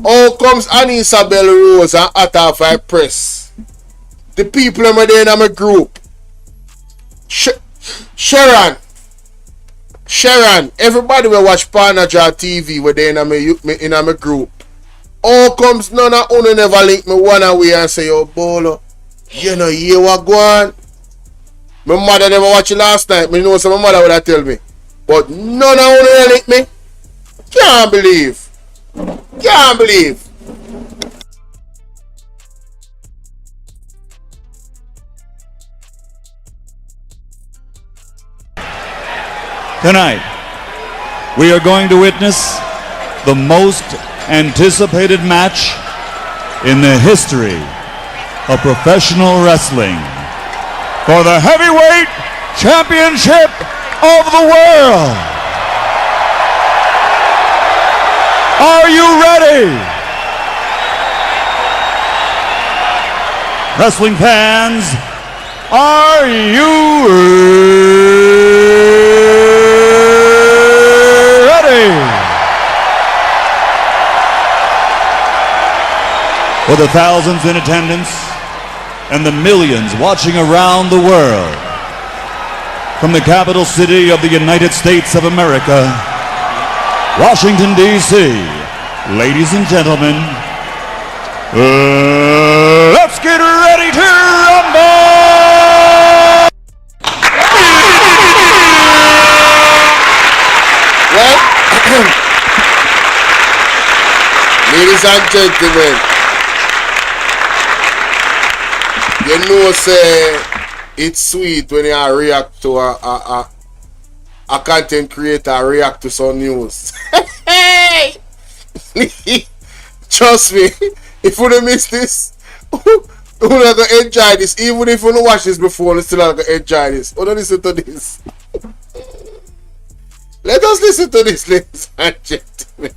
How comes Anissa Bell Rose and Atafai Press? The people are there in my group. Sharon, everybody will watch Parliamentary TV with in my group. How comes none of you never link me one away and say, yo, Bolo, you know, you what go on? My mother never watched it last night. Me know so my mother would have tell me. But none of you link me. Can't believe. Tonight, we are going to witness the most anticipated match in the history of professional wrestling for the heavyweight championship of the world. Are you ready? Wrestling fans, are you ready? For the thousands in attendance and the millions watching around the world, from the capital city of the United States of America, Washington, D.C., ladies and gentlemen, let's get ready to rumble! Well, ladies and gentlemen, you know, say it's sweet when you react to a content creator react to some news. Hey! Trust me, if you don't miss this, you're not going to enjoy this. Even if you don't watch this before, you're still not going to enjoy this. Don't listen to this. Let us listen to this, ladies and gentlemen.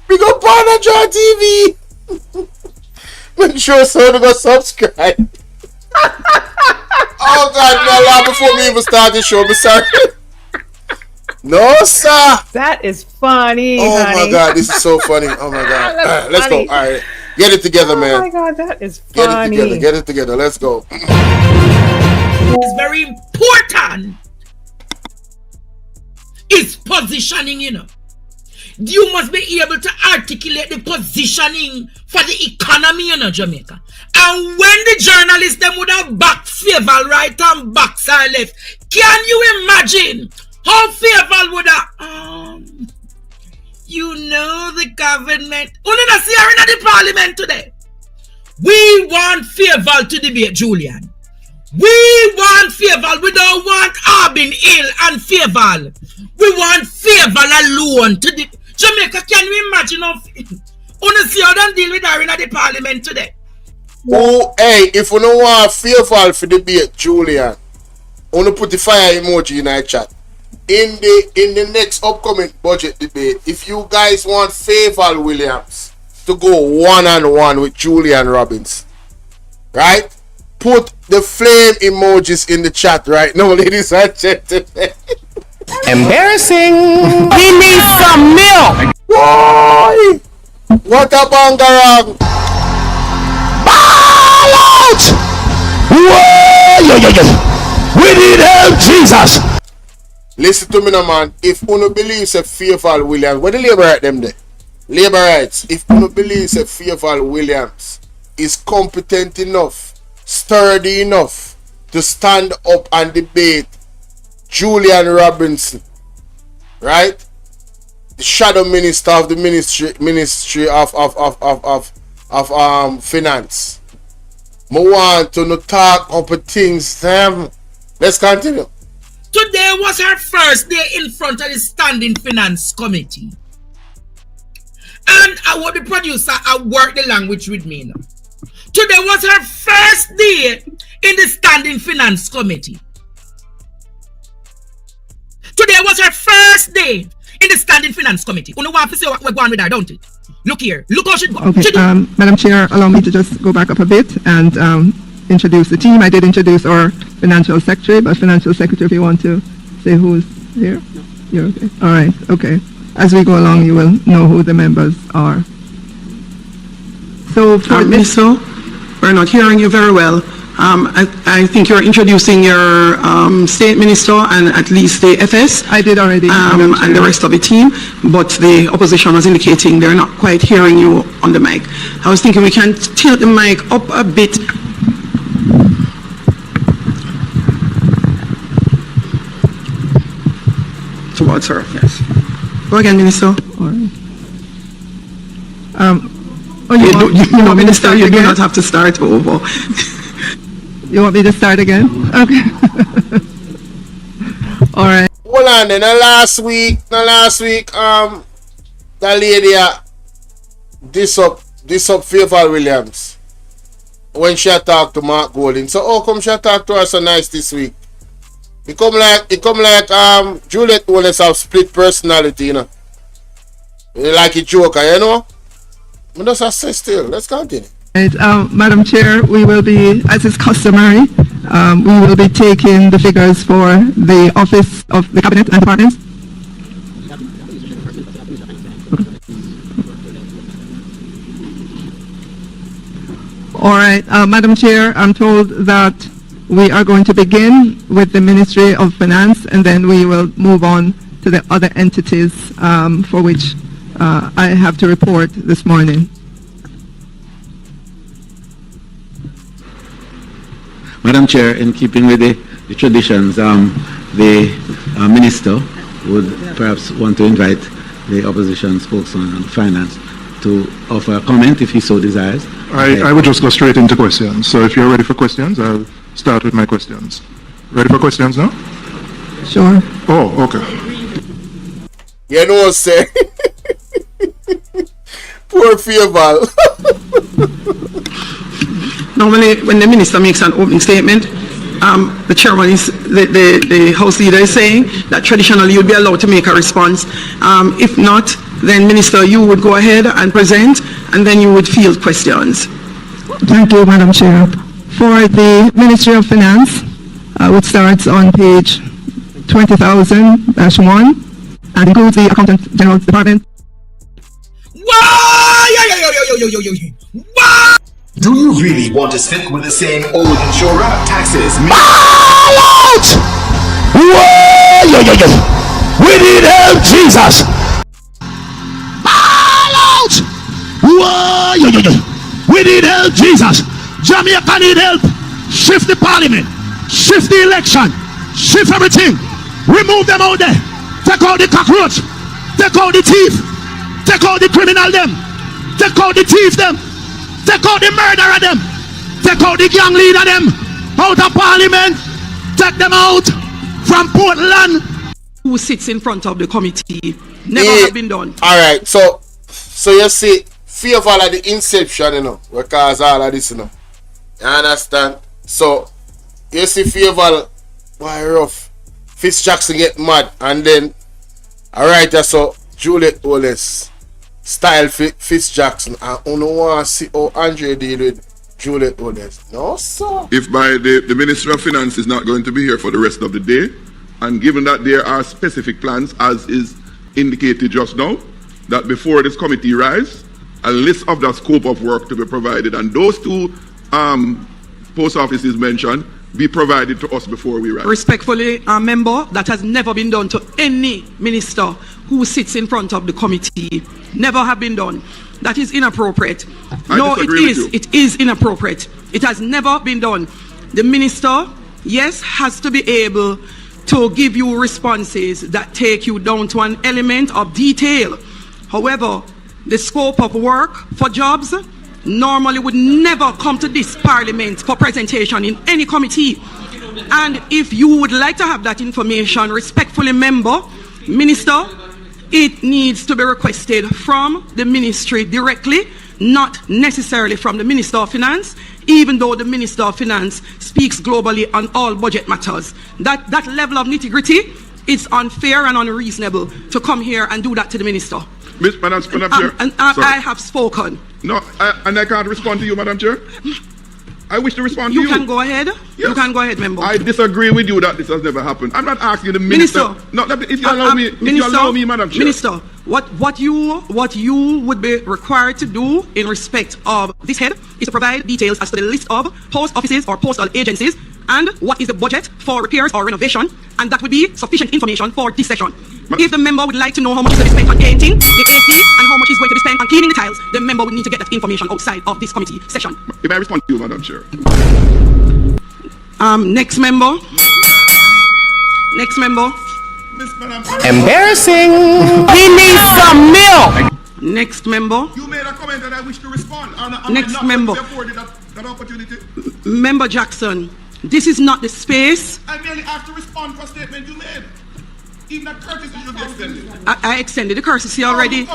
We go Parliamentary TV. Make sure so to subscribe. Oh God, no, laugh before we even start the show. I'm sorry. No, sir. That is funny. Oh honey. my God, this is so funny. Oh my God. Let's go. All right, get it together, man. Oh my God, that is funny. Get it together. Let's go. It's very important. It's positioning, you know. You must be able to articulate the positioning for the economy in Jamaica. And when the journalists them would have back Favor right and back side left, can you imagine how Favor would have you know the government only not see her in the parliament today. We want Favor to debate Julian. We want Favor. We don't want Arbin Hill and Favor. We want Favor alone to the Jamaica. Can we imagine of only see how them deal with her in the parliament today? Oh, hey, if you don't want Favor for debate Julian, only put the fire emoji in our chat. In the next upcoming budget debate, if you guys want Favor Williams to go one-on-one with Julian Robbins, right? Put the flame emojis in the chat right now, ladies and gentlemen. Embarrassing. He needs some milk. Why? What a bangarang. Ball out. Whoa, we need help, Jesus. Listen to me now, man. If you believe say Favor Williams, what the labor right them there? Labor rights. If you believe say Favor Williams is competent enough, sturdy enough to stand up and debate Julian Robinson, right? The shadow minister of the ministry of finance. I want to no talk up things. Let's continue. Today was her first day in front of the Standing Finance Committee. And I want the producer I work the language with me now. Today was her first day in the Standing Finance Committee. Today was her first day in the Standing Finance Committee. You know what to say what we're going with her, don't it? Look here. Look how she go. Okay, Madam Chair, allow me to just go back up a bit and introduce the team. I did introduce our Financial Secretary, but Financial Secretary, if you want to say who's here? You're okay. All right, okay. as we go along, you will know who the members are. So for Minister, we're not hearing you very well. I think you're introducing your state minister and at least the FS. I did already. And the rest of the team, but the opposition was indicating they're not quite hearing you on the mic. I was thinking we can tilt the mic up a bit. Towards her, yes. Go again, Minister. All right. You want me to start again? You do not have to start over. You want me to start again? Okay. All right. Hold on then. Last week, that lady this up Faithful Williams when she talked to Mark Golding. So how come she talked to her so nice this week? It come like Juliet Holness have split personality, you know. Like a joker, you know. But that's a say still. Let's continue. Right, Madam Chair, we will be, as is customary, we will be taking the figures for the Office of the Cabinet and Departments. All right, Madam Chair, I'm told that we are going to begin with the Ministry of Finance, and then we will move on to the other entities for which I have to report this morning. Madam Chair, in keeping with the traditions, the Minister would perhaps want to invite the opposition spokesman on finance to offer a comment if he so desires. I would just go straight into questions. So if you're ready for questions, I'll start with my questions. Ready for questions now? Sure. Oh, okay. You know, say. Poor Faithful. Normally, when the minister makes an opening statement, the chairman is, the House leader is saying that traditionally you'd be allowed to make a response. If not, then Minister, you would go ahead and present, and then you would field questions. Thank you, Madam Chair. For the Ministry of Finance, which starts on page 20,000-1 and includes the Accountant General's Department. Do you really want to stick with the same old insurer? Taxes. Out! Whoa! We need help, Jesus! Out! Whoa! We need help, Jesus! Jamaica need help! Shift the parliament! Shift the election! Shift everything! Remove them out there! Take out the cockroach! Take out the thief! Take out the criminal them! Take out the thief them! Take out the murderer them. Take out the gang leader them. Out of parliament. Take them out from Portland. Who sits in front of the committee? Never have been done. Alright, so you see, Faithful at the inception, you know, what cause all of this, you know. You understand? So, you see Faithful, boy, rough. Fitz Jackson get mad, and then, alright, so Juliet Holness style Fitz Jackson, and you don't want to see how Andre deal with Juliet Holness. No, sir. If by the Minister of Finance is not going to be here for the rest of the day, and given that there are specific plans, as is indicated just now, that before this committee rise, a list of the scope of work to be provided, and those two post offices mentioned be provided to us before we rise. Respectfully, a member, that has never been done to any minister who sits in front of the committee. Never have been done. That is inappropriate. No, it is. It is inappropriate. It has never been done. The minister, yes, has to be able to give you responses that take you down to an element of detail. However, the scope of work for jobs normally would never come to this parliament for presentation in any committee. And if you would like to have that information, respectfully, Minister, it needs to be requested from the ministry directly, not necessarily from the Minister of Finance, even though the Minister of Finance speaks globally on all budget matters. That level of nitty-gritty is unfair and unreasonable to come here and do that to the Minister. Madam Chair, I have spoken. No, and I can't respond to you, Madam Chair. I wish to respond to You you. can go ahead. Yes. You can go ahead, member. I disagree with you that this has never happened. I'm not asking the minister. No, if you allow me, Madam Chair. Minister, what you would be required to do in respect of this head is to provide details as to the list of post offices or postal agencies and what is the budget for repairs or renovation, and that would be sufficient information for this session. If the member would like to know how much is to be spent on painting, the AC, and how much is going to be spent on cleaning the tiles, the member would need to get that information outside of this committee session. If I respond to you, Madam Chair. Next member. Next member. Embarrassing. He needs some milk. Next member. You made a comment that I wish to respond. Next member. That opportunity. Member Jackson, this is not the space. I merely asked to respond for a statement you made. Even that courtesy should be extended. I extended the courtesy already,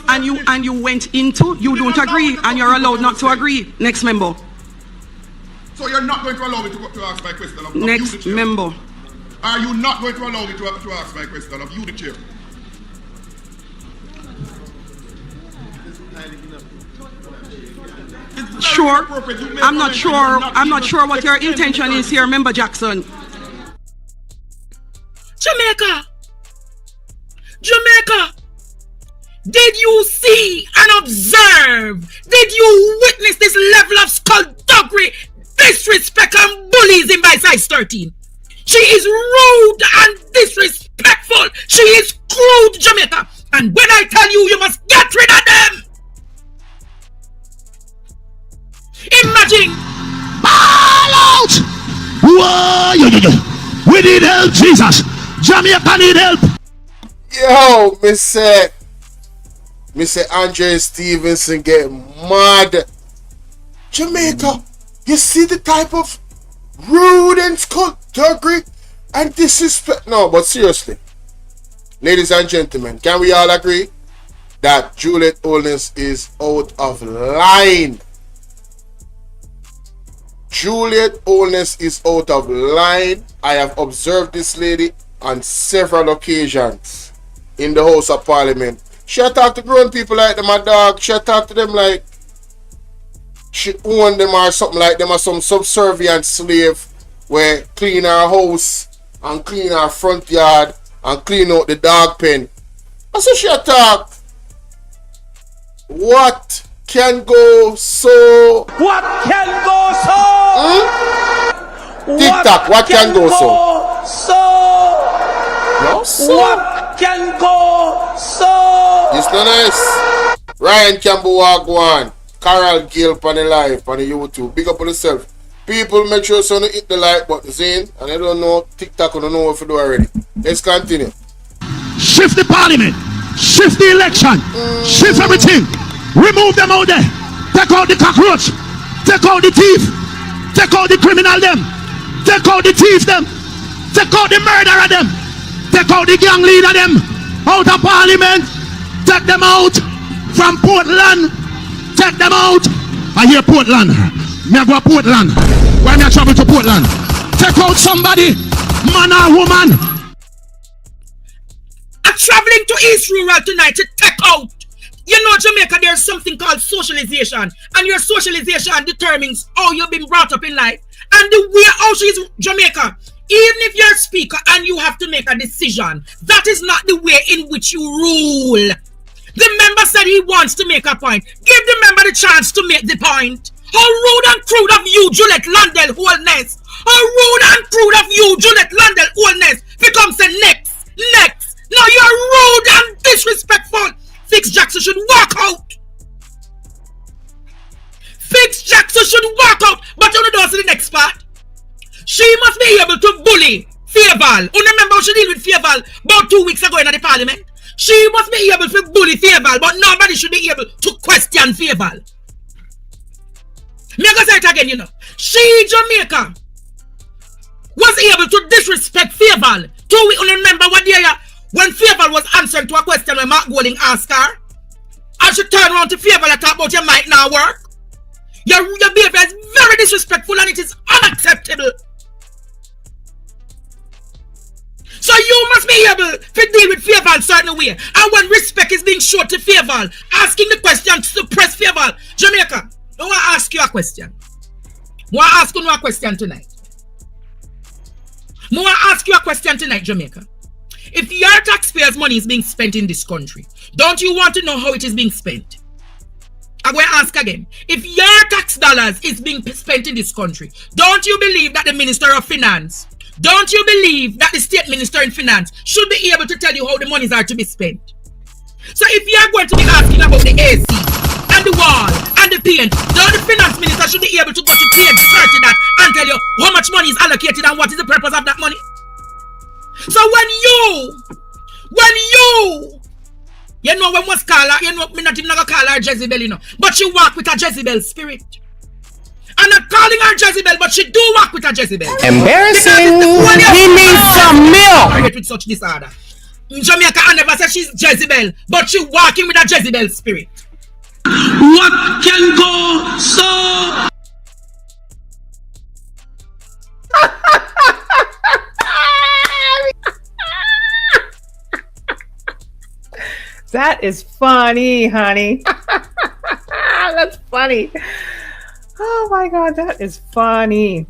and you went into, you don't agree, and you're allowed not to agree. Next member. So you're not going to allow me to ask my question of Next you, the chair? member. Are you not going to allow me to ask my question of you, the chair? Sure. I'm not sure what your intention is here, Member Jackson. Jamaica, did you see and observe? Did you witness this level of skullduggery, disrespect and bullying by size 13? She is rude and disrespectful. She is crude, Jamaica. And when I tell you, you must get rid of them. Imagine. Ball out! Whoa! We need help, Jesus. Jamaica need help. Yo, Mr. Andre Stevenson get mad. Jamaica, you see the type of rude and skullduggery and disrespect. No, but seriously, ladies and gentlemen, can we all agree that Juliet Holness is out of line? Juliet Holness is out of line. I have observed this lady on several occasions in the House of Parliament. She talk to grown people like them a dog. She talk to them like she own them or something like them, or some subservient slave where clean her house and clean her front yard and clean out the dog pen. I said she talk. What can go so? What can go so? TikTok, what can go so? No, so? What can go so? It's not nice. Ryan Campbell walk one. Carol Gill on the live on the YouTube. Big up on yourself. People, make sure so you hit the like button, Zane. And I don't know TikTok, I don't know what to do already. Let's continue. Shift the parliament. Shift the election. Shift everything. Remove them out there. Take out the cockroach. Take out the thief. Take out the criminal them. Take out the thief them. Take out the murderer them. Take out the gang leader them. Out of parliament. Take them out from Portland. Take them out. I hear Portland. Me go to Portland. Why me travel to Portland? Take out somebody. Man or woman. I'm traveling to East Rural tonight to take out. You know, Jamaica, there's something called socialization. And your socialization determines how you've been brought up in life. And the way how she is Jamaica, even if you're a speaker and you have to make a decision, that is not the way in which you rule. The member said he wants to make a point. Give the member the chance to make the point. How rude and crude of you, Juliet Landell Holness. How rude and crude of you, Juliet Landell Holness, becomes the next. Now you're rude and disrespectful. Fix Jackson should walk out. Fix Jackson should walk out. But you don't see the next part. She must be able to bully Favour. You remember how she deal with Favour about 2 weeks ago in the parliament? She must be able to bully Favour, but nobody should be able to question Favour. Me go say it again, you know. She, Jamaica, was able to disrespect Favour. 2 weeks, you remember what day when Favour was answering to a question when Mark Golding asked her, and she turned around to Favour and talk about your mic now work. Your behavior is very disrespectful and it is unacceptable. So you must be able to deal with Favour in a certain way. And when respect is being shown to Favour, asking the question to suppress Favour, Jamaica, I want to ask you a question. More ask you a question tonight. More ask you a question tonight, Jamaica. If your taxpayers' money is being spent in this country, don't you want to know how it is being spent? I'm going to ask again. If your tax dollars is being spent in this country, don't you believe that the Minister of Finance, don't you believe that the State Minister in Finance should be able to tell you how the monies are to be spent? So if you are going to be asking about the AC and the wall and the paint, don't the Finance Minister should be able to go to page 30 that and tell you how much money is allocated and what is the purpose of that money? So when you know we must call her, you know, me not even gonna call her Jezebel, you know, but she walk with a Jezebel spirit. I'm not calling her Jezebel, but she do walk with a Jezebel. Embarrassing. He needs some milk. With such disorder. In Jamaica, I never said she's Jezebel, but she walking with a Jezebel spirit. What can go so? That is funny, honey. That's funny. Oh my God, that is funny.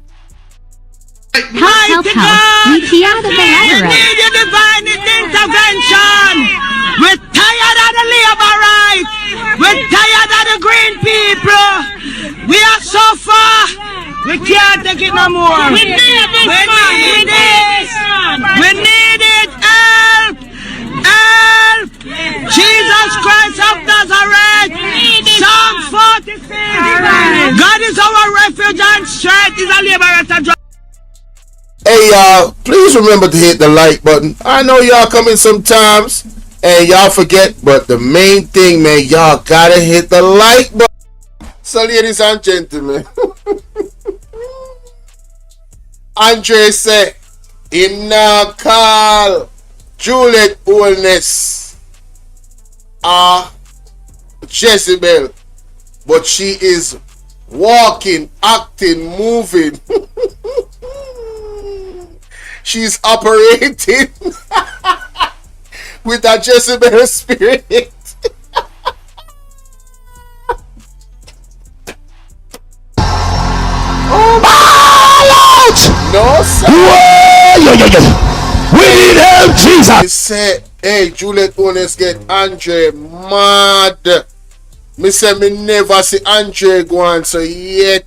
Help, we need your divine intervention. We're tired of the labor rights. We're tired of the green people. We are so far. We can't take it no more. We need this. We need it. Help. Help. Jesus Christ of Nazareth. Psalm 46. God is our refuge and strength. Is a liberator. Hey y'all, please remember to hit the like button. I know y'all come in sometimes and y'all forget, but the main thing, man, y'all gotta hit the like button. So ladies and gentlemen, Andre said, him now call Juliet Holness Jezebel, but she is walking, acting, moving. She's operating with a Jezebel spirit. Oh my Lord! No, sir. We need help, Jesus. He said, hey, Juliet Holness get Andre mad. Me say me never see Andre go on so yet.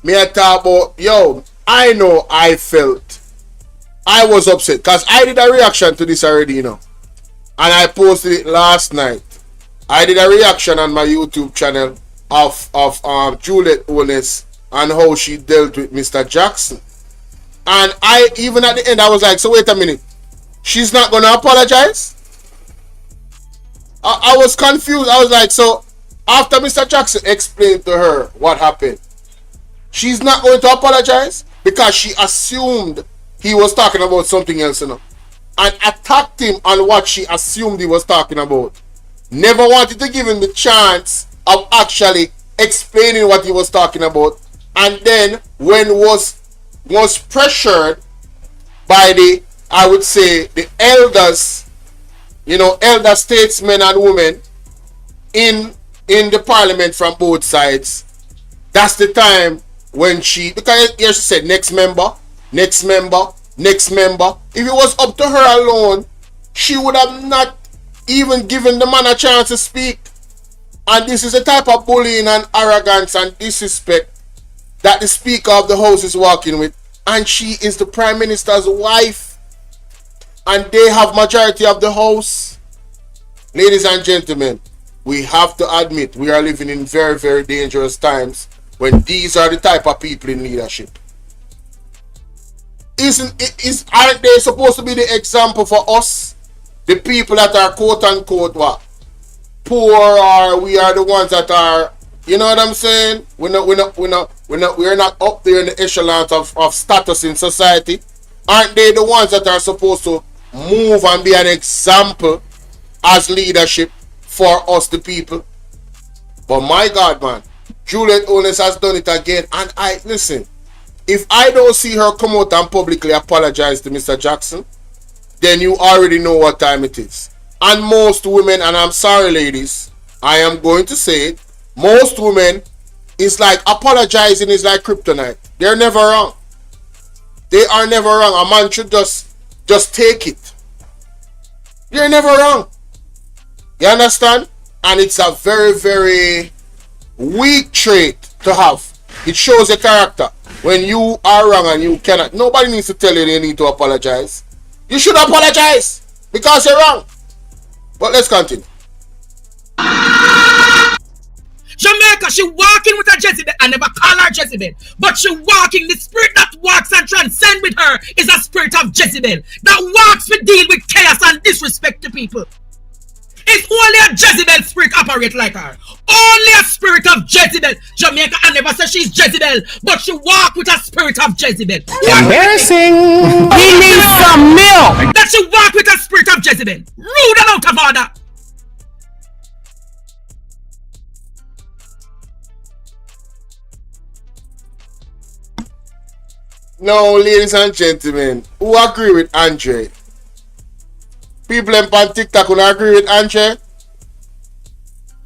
Me a talk about, yo, I know I felt. I was upset because I did a reaction to this already, you know. And I posted it last night. I did a reaction on my YouTube channel of Juliet Holness and how she dealt with Mr. Jackson. And I, even at the end, I was like, so wait a minute. She's not going to apologize? I was confused. I was like, so after Mr. Jackson explained to her what happened, she's not going to apologize? Because she assumed he was talking about something else, you know, and attacked him on what she assumed he was talking about. Never wanted to give him the chance of actually explaining what he was talking about. And then when was pressured by the, I would say, the elders, you know, elder statesmen and women in the parliament from both sides, that's the time when she, because here she said next member, next member, next member. If it was up to her alone, she would have not even given the man a chance to speak. And this is the type of bullying and arrogance and disrespect that the Speaker of the House is working with. And she is the Prime Minister's wife. And they have majority of the House. Ladies and gentlemen, we have to admit we are living in very, very dangerous times when these are the type of people in leadership. Aren't they supposed to be the example for us? The people that are quote unquote what? Poor, or we are the ones that are, you know what I'm saying? We're not up there in the echelons of status in society. Aren't they the ones that are supposed to move and be an example as leadership for us the people? But my God, man, Juliet Holness has done it again. And I listen, if I don't see her come out and publicly apologize to Mr. Jackson, then you already know what time it is. And most women, and I'm sorry ladies, I am going to say it, most women is like apologizing is like kryptonite. They're never wrong. They are never wrong. A man should just take it. You're never wrong. You understand? And it's a very, very weak trait to have. It shows a character. When you are wrong and you cannot, nobody needs to tell you you need to apologize. You should apologize because you're wrong. But let's continue. Jamaica, she walking with a Jezebel. I never call her Jezebel, but she walking. The spirit that walks and transcends with her is a spirit of Jezebel that walks to deal with chaos and disrespect to people. It's only a Jezebel spirit operate like her. Only a spirit of Jezebel. Jamaica, I never say she's Jezebel, but she walk with a spirit of Jezebel. Embarrassing. He needs some milk. That she walk with a spirit of Jezebel. Rude and out of order. Now, ladies and gentlemen, who agree with Andre? People on TikTok who agree with Andre?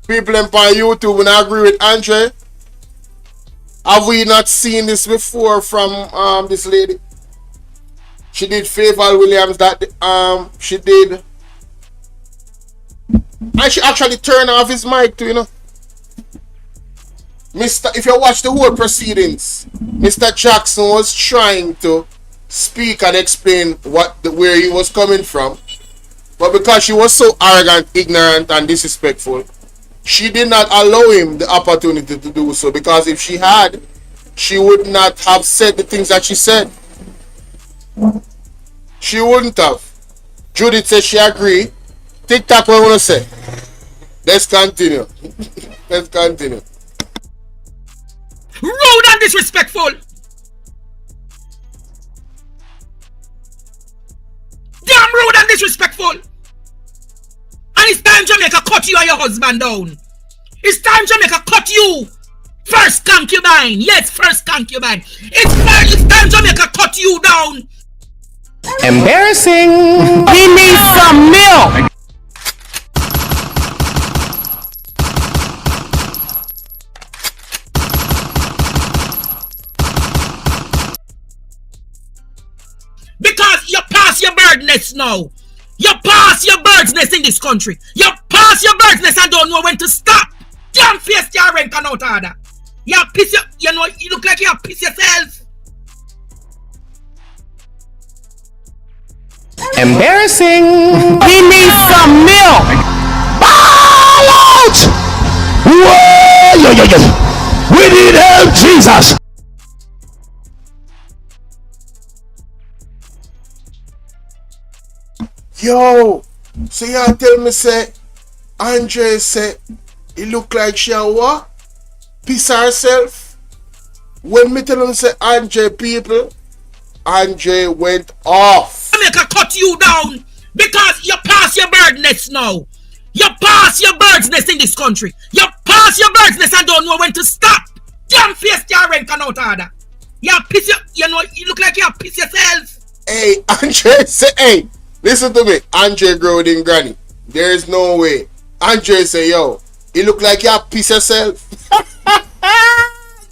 People on YouTube who agree with Andre? Have we not seen this before from this lady? She did Favour Williams that she did. And she actually turned off his mic too, you know. If you watch the whole proceedings, Mr. Jackson was trying to speak and explain where he was coming from. But because she was so arrogant, ignorant, and disrespectful, she did not allow him the opportunity to do so. Because if she had, she would not have said the things that she said. She wouldn't have. Judith says she agree. TikTok, what I want to say? Let's continue. Let's continue. Rude and disrespectful. Damn rude and disrespectful. And it's time Jamaica cut you and your husband down. It's time Jamaica cut you. First concubine. Yes, first concubine. It's time Jamaica cut you down. Embarrassing. He needs some milk. Because you pass your bird nest now. You pass your bird's nest in this country. You pass your bird's nest and don't know when to stop. Damn face your rank and out order. You piss you know, you look like you piss yourself. Embarrassing. He needs some milk. Ball out! Whoa! We need help, Jesus! Yo, so y'all tell me say Andre said it look like she a what? Piss herself. When me tell him say Andre people, Andre went off. I make her cut you down because you pass your bird nest now. You pass your bird's nest in this country. You pass your bird's nest and don't know when to stop. Damn face your rank and out order. You piss you know, you look like you piss yourself. Hey, Andre say, hey. Listen to me, Andre growing in granny. There is no way. Andre say, yo, you look like you piss yourself.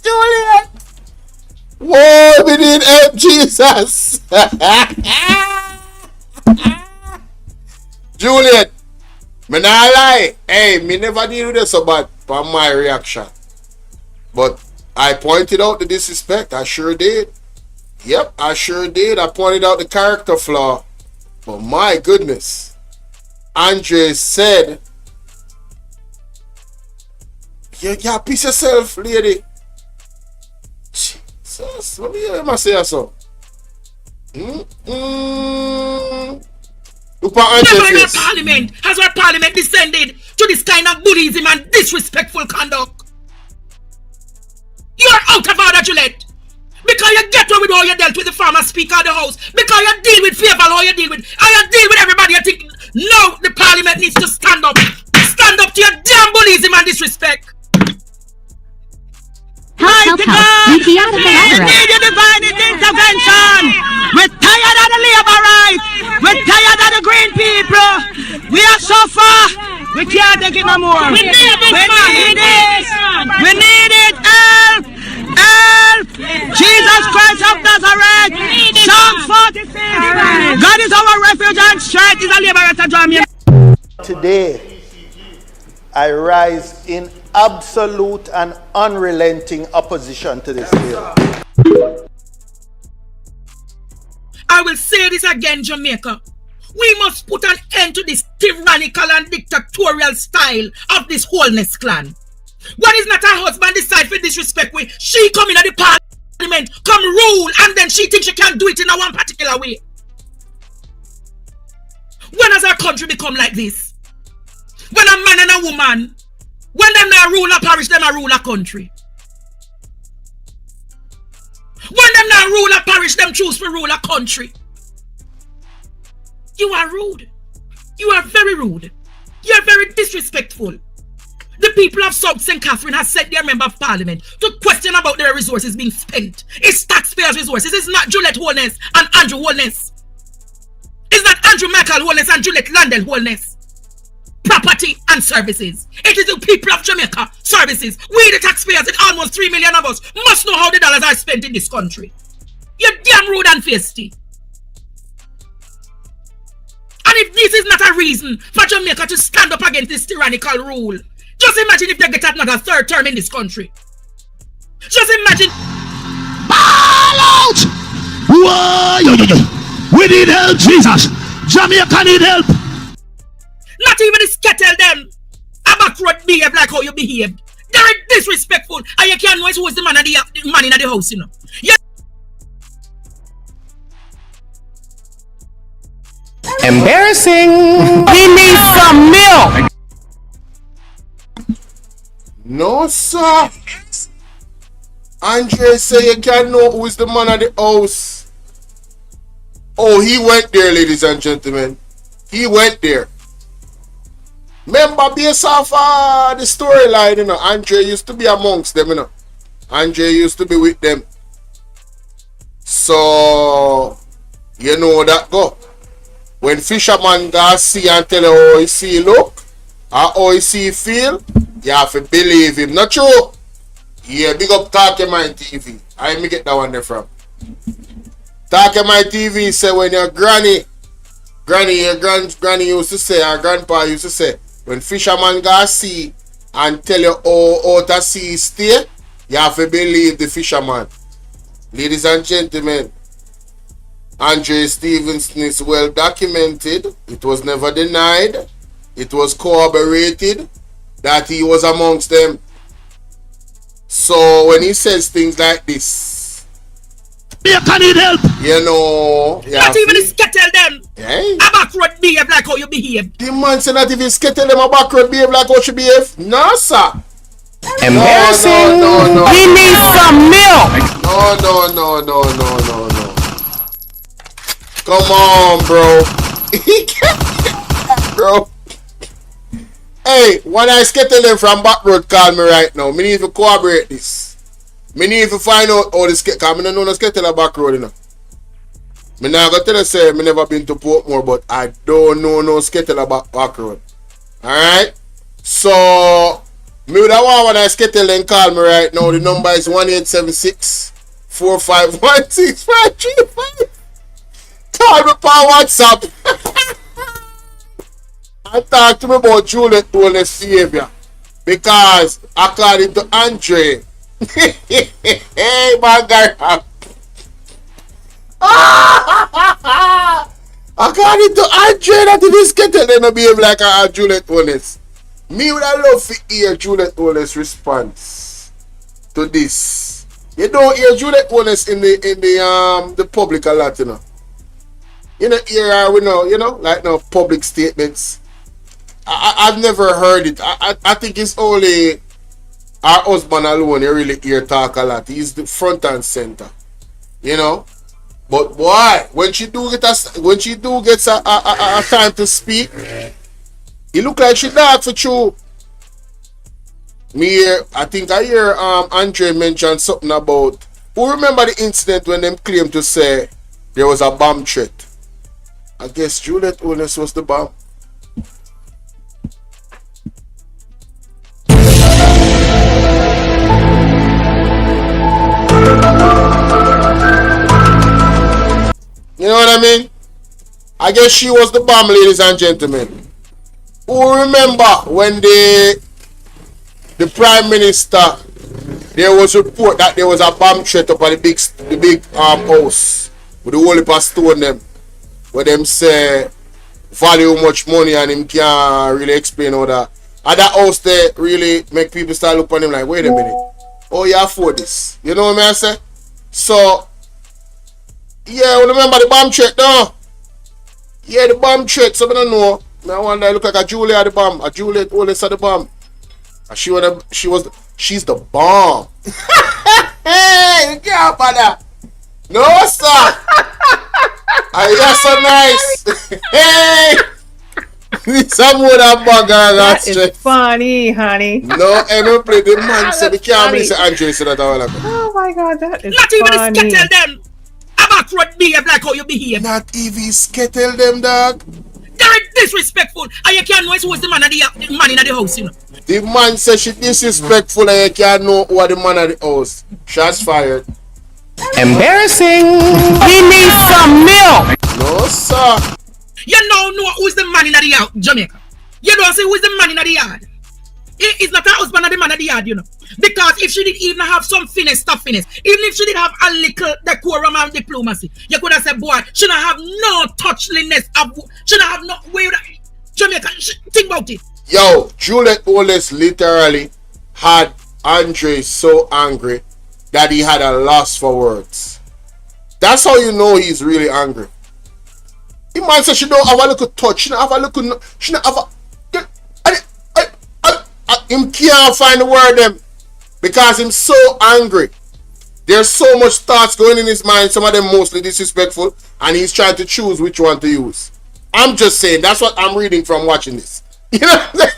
Juliet. Whoa, we need help, Jesus. Juliet, me not lie. Hey, me never deal with this so bad for my reaction. But I pointed out the disrespect. I sure did. Yep, I sure did. I pointed out the character flaw. But my goodness, Andre said, yeah, piss yourself, lady. Jesus, let me hear him say so. Never in our parliament has our parliament descended to this kind of bullyism and disrespectful conduct. You're out of order, Juliet. Because you get away with how you dealt with the former Speaker of the House. Because you deal with Favour how you deal with. And you deal with everybody. You think, no, the Parliament needs to stand up. Stand up to your damn bullyism and disrespect. Help. We need your divine intervention. We're tired of the labor rights. We're tired of the green people. We are so far. We can't take it no more. We need this. We need it. Juliet is a liberator, Jamaica. Today, I rise in absolute and unrelenting opposition to this bill. I will say this again, Jamaica. We must put an end to this tyrannical and dictatorial style of this Holness clan. When is not her husband decide for disrespect way, she come in at the parliament, come rule, and then she thinks she can do it in a one particular way. When has our country become like this? When a man and a woman, when them not rule a parish, them a rule a country. When them not rule a parish, them choose to rule a country. You are rude. You are very rude. You are very disrespectful. The people of South St. Catherine has sent their member of parliament to question about their resources being spent. It's taxpayers' resources. It's not Juliet Holness and Andrew Holness. It's not Andrew Michael Holness and Juliet Landell Holness. Property and services. It is the people of Jamaica services. We the taxpayers, and almost 3 million of us, must know how the dollars are spent in this country. You're damn rude and feisty. And if this is not a reason for Jamaica to stand up against this tyrannical rule, just imagine if they get another third term in this country. Just imagine. Ball out! Whoa! We need help, Jesus. Jamaica need help. Not even the skettle them. A backroad behave like how you behaved. They're disrespectful, and you can't know who is the man in the house, you know. Yeah. Embarrassing. We need some milk. No, sir. Andre say you can't know who is the man of the house. Oh, he went there, ladies and gentlemen. He went there. Remember, based off the storyline, you know, Andre used to be amongst them, you know. Andre used to be with them. So, you know that go. When fisherman go see and tell you how he see look, or how he see feel, you have to believe him. Not true? Yeah, big up Talking My TV. I me get that one there from. Talking My TV say when your granny used to say, or grandpa used to say, when fisherman go see and tell you how to see stay, you have to believe the fisherman. Ladies and gentlemen, Andre Stevenson is well documented. It was never denied. It was corroborated that he was amongst them. So when he says things like this, you need help. You know, not even the skettle them. Hey. A backroad behave like how you behave. The man said not even skettle them a backroad behave like how she behave. No, sir. Embarrassing. No. We need some milk. No. Come on, bro. Bro. Hey, when I skettle them from back road, call me right now. Me need to corroborate this. Me need to find out how this skettle, because I don't know no skettle a back road, you know. Me now go tell you say me never been to Portmore, but I don't know no skettle a back road. Alright? So me would have want when I skettle then call me right now. The number is 1876 451 6535. Call me on WhatsApp. And talk to me about Juliet Holness behavior. Because according to Andre, hey my guy. According to Andre, that it is getting them to behave like a Juliet Holness. Me would have loved to hear Juliet Holness response to this. You don't hear Juliet Holness in the public a lot, you know. You know, here we know, you know, like no public statements. I've never heard it. I think it's only our husband alone you really hear talk a lot. He's the front and center, you know. But boy, when she do gets a time to speak, it look like she dark for true. I think I hear Andre mention something about, who remember the incident when them claimed to say there was a bomb threat. I guess Juliet Holness was the bomb. You know what I mean? I guess she was the bomb, ladies and gentlemen. Who remember when the Prime Minister, there was a report that there was a bomb threat up at the big house with the whole heap of stone them, where them say value much money and him can't really explain all that. And that house there really make people start looking at him like, wait a minute, oh you afford this? You know what I say? So yeah, remember the bomb threat though? Yeah, the bomb threat, so I don't know. I wonder, I look like a Juliet the bomb, a Juliet Holness the bomb. And she's the bomb. Hey, you can't bother. No, sir. You're so nice. Hey. Some more that bugger. That is funny, honey. No, I don't play the man, so the can't be say Andre said that all of it. Oh my God, that is Not funny. even skettle them. About what behave like how you behave. Not even skettle them, dog. They're disrespectful, and you can't know who was the man in the house, you know. The man says she disrespectful and you can't know who the man at the house. Shots fired. Embarrassing. He needs some milk. No, sir. You don't know who's the man in the yard, Jamaica. You don't say who's the man in the yard. It's not her husband or the man in the yard, you know. Because if she did even have some finesse, even if she did have a little decorum and diplomacy, you could have said, boy, she don't have no touchliness, she don't have no way. Jamaica, think about it. Yo, Juliet Holness literally had Andre so angry that he had a loss for words. That's how you know he's really angry. The man said she don't have a little touch, she don't have a little, she don't have a, him can't find the word them because he's so angry. There's so much thoughts going in his mind, some of them mostly disrespectful, and he's trying to choose which one to use. I'm just saying, that's what I'm reading from watching this. You know what I'm saying?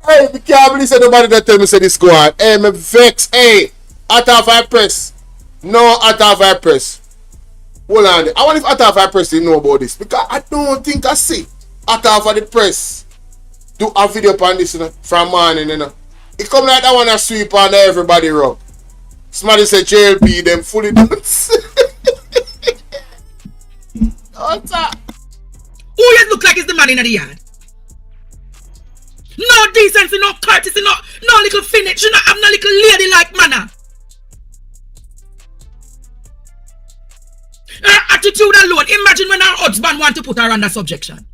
Hey, we can't believe nobody that tell me say this go on. Hey, me vex. Hey, Ataf Press. No, Ataf Press. Hold on. I wonder if Ataf Press didn't know about this. Because I don't think I see Ataf the Press do a video upon this, you know, from morning, you know. It come like that one a sweep on everybody rub. Somebody say JLP, them fully dance. What's up? Who you look like is the man in the yard? No decency, no courtesy, no little finish. You not have no little lady-like manner. Her attitude alone. Imagine when her husband wants to put her under subjection.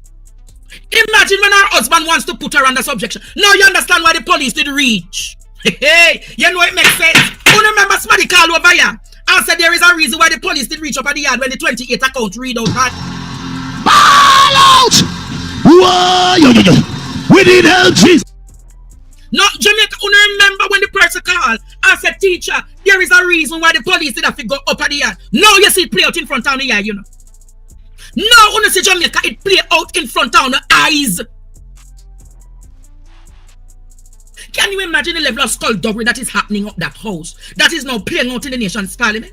Imagine when her husband wants to put her under subjection. Now you understand why the police did reach. Hey, you know it makes sense. You remember somebody called over here and said there is a reason why the police did reach up at the yard when the 28 account read out had. Ball out! Whoa, we need help, Jesus. No, Jamaica, you remember when the person called and said, teacher, there is a reason why the police did have to go up at the yard. Now you see it play out in front of the yard, you know. Now you see Jamaica, it play out in front of the eyes. Can you imagine the level of skullduggery that is happening up that house? That is now playing out in the nation's parliament?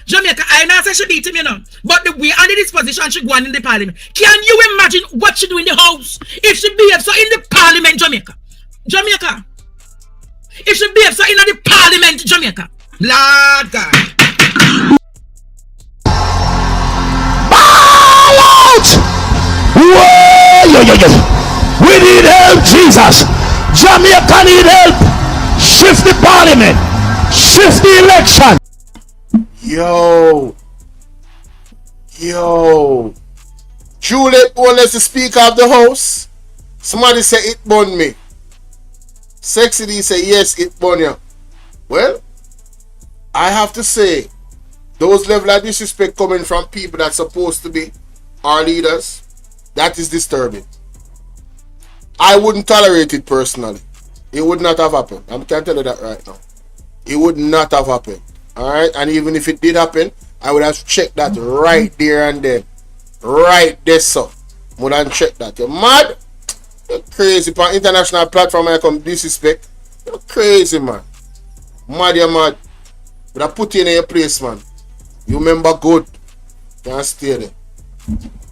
Jamaica, I know she beat him, you know. But the way under this position she go on in the parliament. Can you imagine what she do in the house? If she behaves so in the parliament, Jamaica. Jamaica. If she behaves so in the parliament, Jamaica. Lord God. Ball out! Whoa, we need help, Jesus. Jamaica need help. Shift the parliament. Shift the election. Yo. Juliet Holness, the Speaker of the House. Somebody say it burn me. Sexy D say yes, it burn you. Well, I have to say, those level of disrespect coming from people that's supposed to be our leaders, that is disturbing. I wouldn't tolerate it personally. It would not have happened. I can tell you that right now. It would not have happened. Alright, and even if it did happen, I would have checked that right there and then. Right there, so. Would have checked that. You're mad? You're crazy. On international platform, I come disrespect. You're crazy, man. Mad, you're mad. Would have put you in your place, man. You remember good. Can't stay there.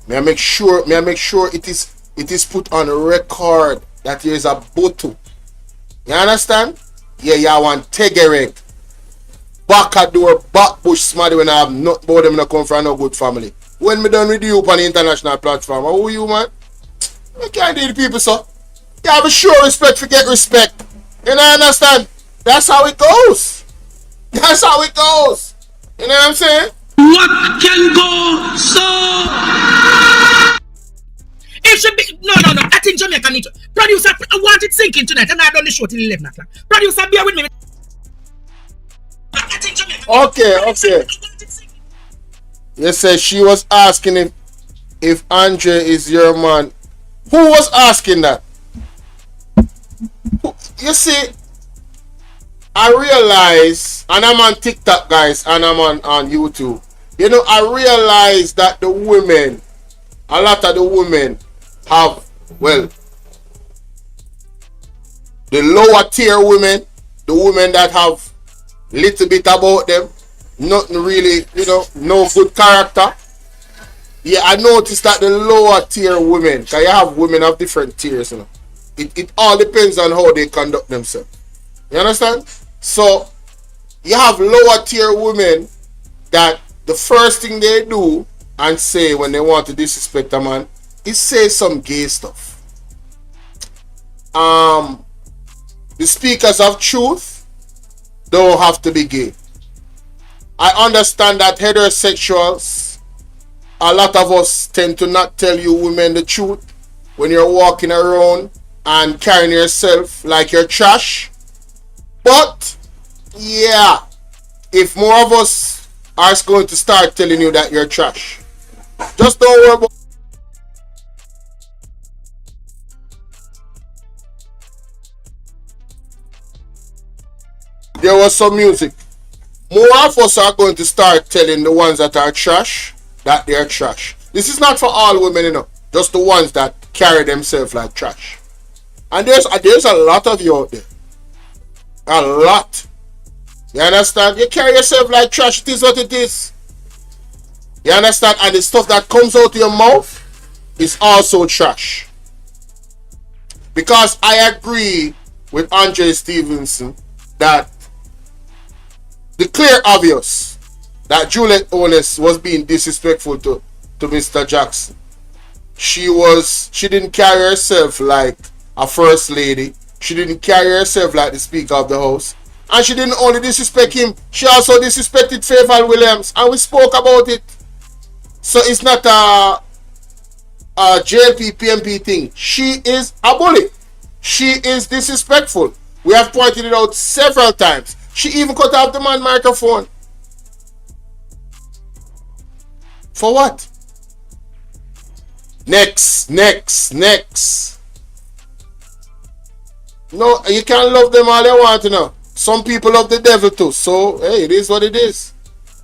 May I make sure it is put on record that there is a bottle. You understand? Yeah, you want Tegerek. back at door, back bush smarty when I have not about them not come from no good family. When me done with you on the international platform, who you, man? You can't do the people, so. You have a sure respect to get respect. You know, understand? That's how it goes. That's how it goes. You know what I'm saying? What can go so? It should be no. I think Jamaica need to producer. I want it sinking tonight, and I done the show till 11 o'clock. Producer, bear with me. I think Jamaica. Okay. You said she was asking if Andre is your man. Who was asking that? You see, I realize, and I'm on TikTok, guys, and I'm on YouTube. You know, I realize that the women, a lot of the women have, well, the lower tier women, the women that have little bit about them, nothing really, you know, no good character. Yeah, I noticed that the lower tier women, because you have women of different tiers, you know. It all depends on how they conduct themselves. You understand? So, you have lower tier women that the first thing they do and say when they want to disrespect a man is say some gay stuff. The speakers of truth don't have to be gay. I understand that heterosexuals, a lot of us tend to not tell you women the truth when you're walking around and carrying yourself like you're trash. But yeah, if more of us are going to start telling you that you're trash, just don't worry about. There was some music. More of us are going to start telling the ones that are trash that they're trash. This is not for all women, you know, just the ones that carry themselves like trash. And there's a lot of you out there. A lot. You understand? You carry yourself like trash. It is what it is. You understand? And the stuff that comes out of your mouth is also trash. Because I agree with Andre Stevenson that the clear obvious that Juliet Holness was being disrespectful to Mr. Jackson. She didn't carry herself like a first lady. She didn't carry herself like the Speaker of the House. And she didn't only disrespect him, she also disrespected Favour Williams. And we spoke about it. So it's not a JLP PMP thing. She is a bully. She is disrespectful. We have pointed it out several times. She even cut off the man's microphone. For what? Next. No, you can't love them all you want, you know. Some people love the devil too. So, hey, it is what it is.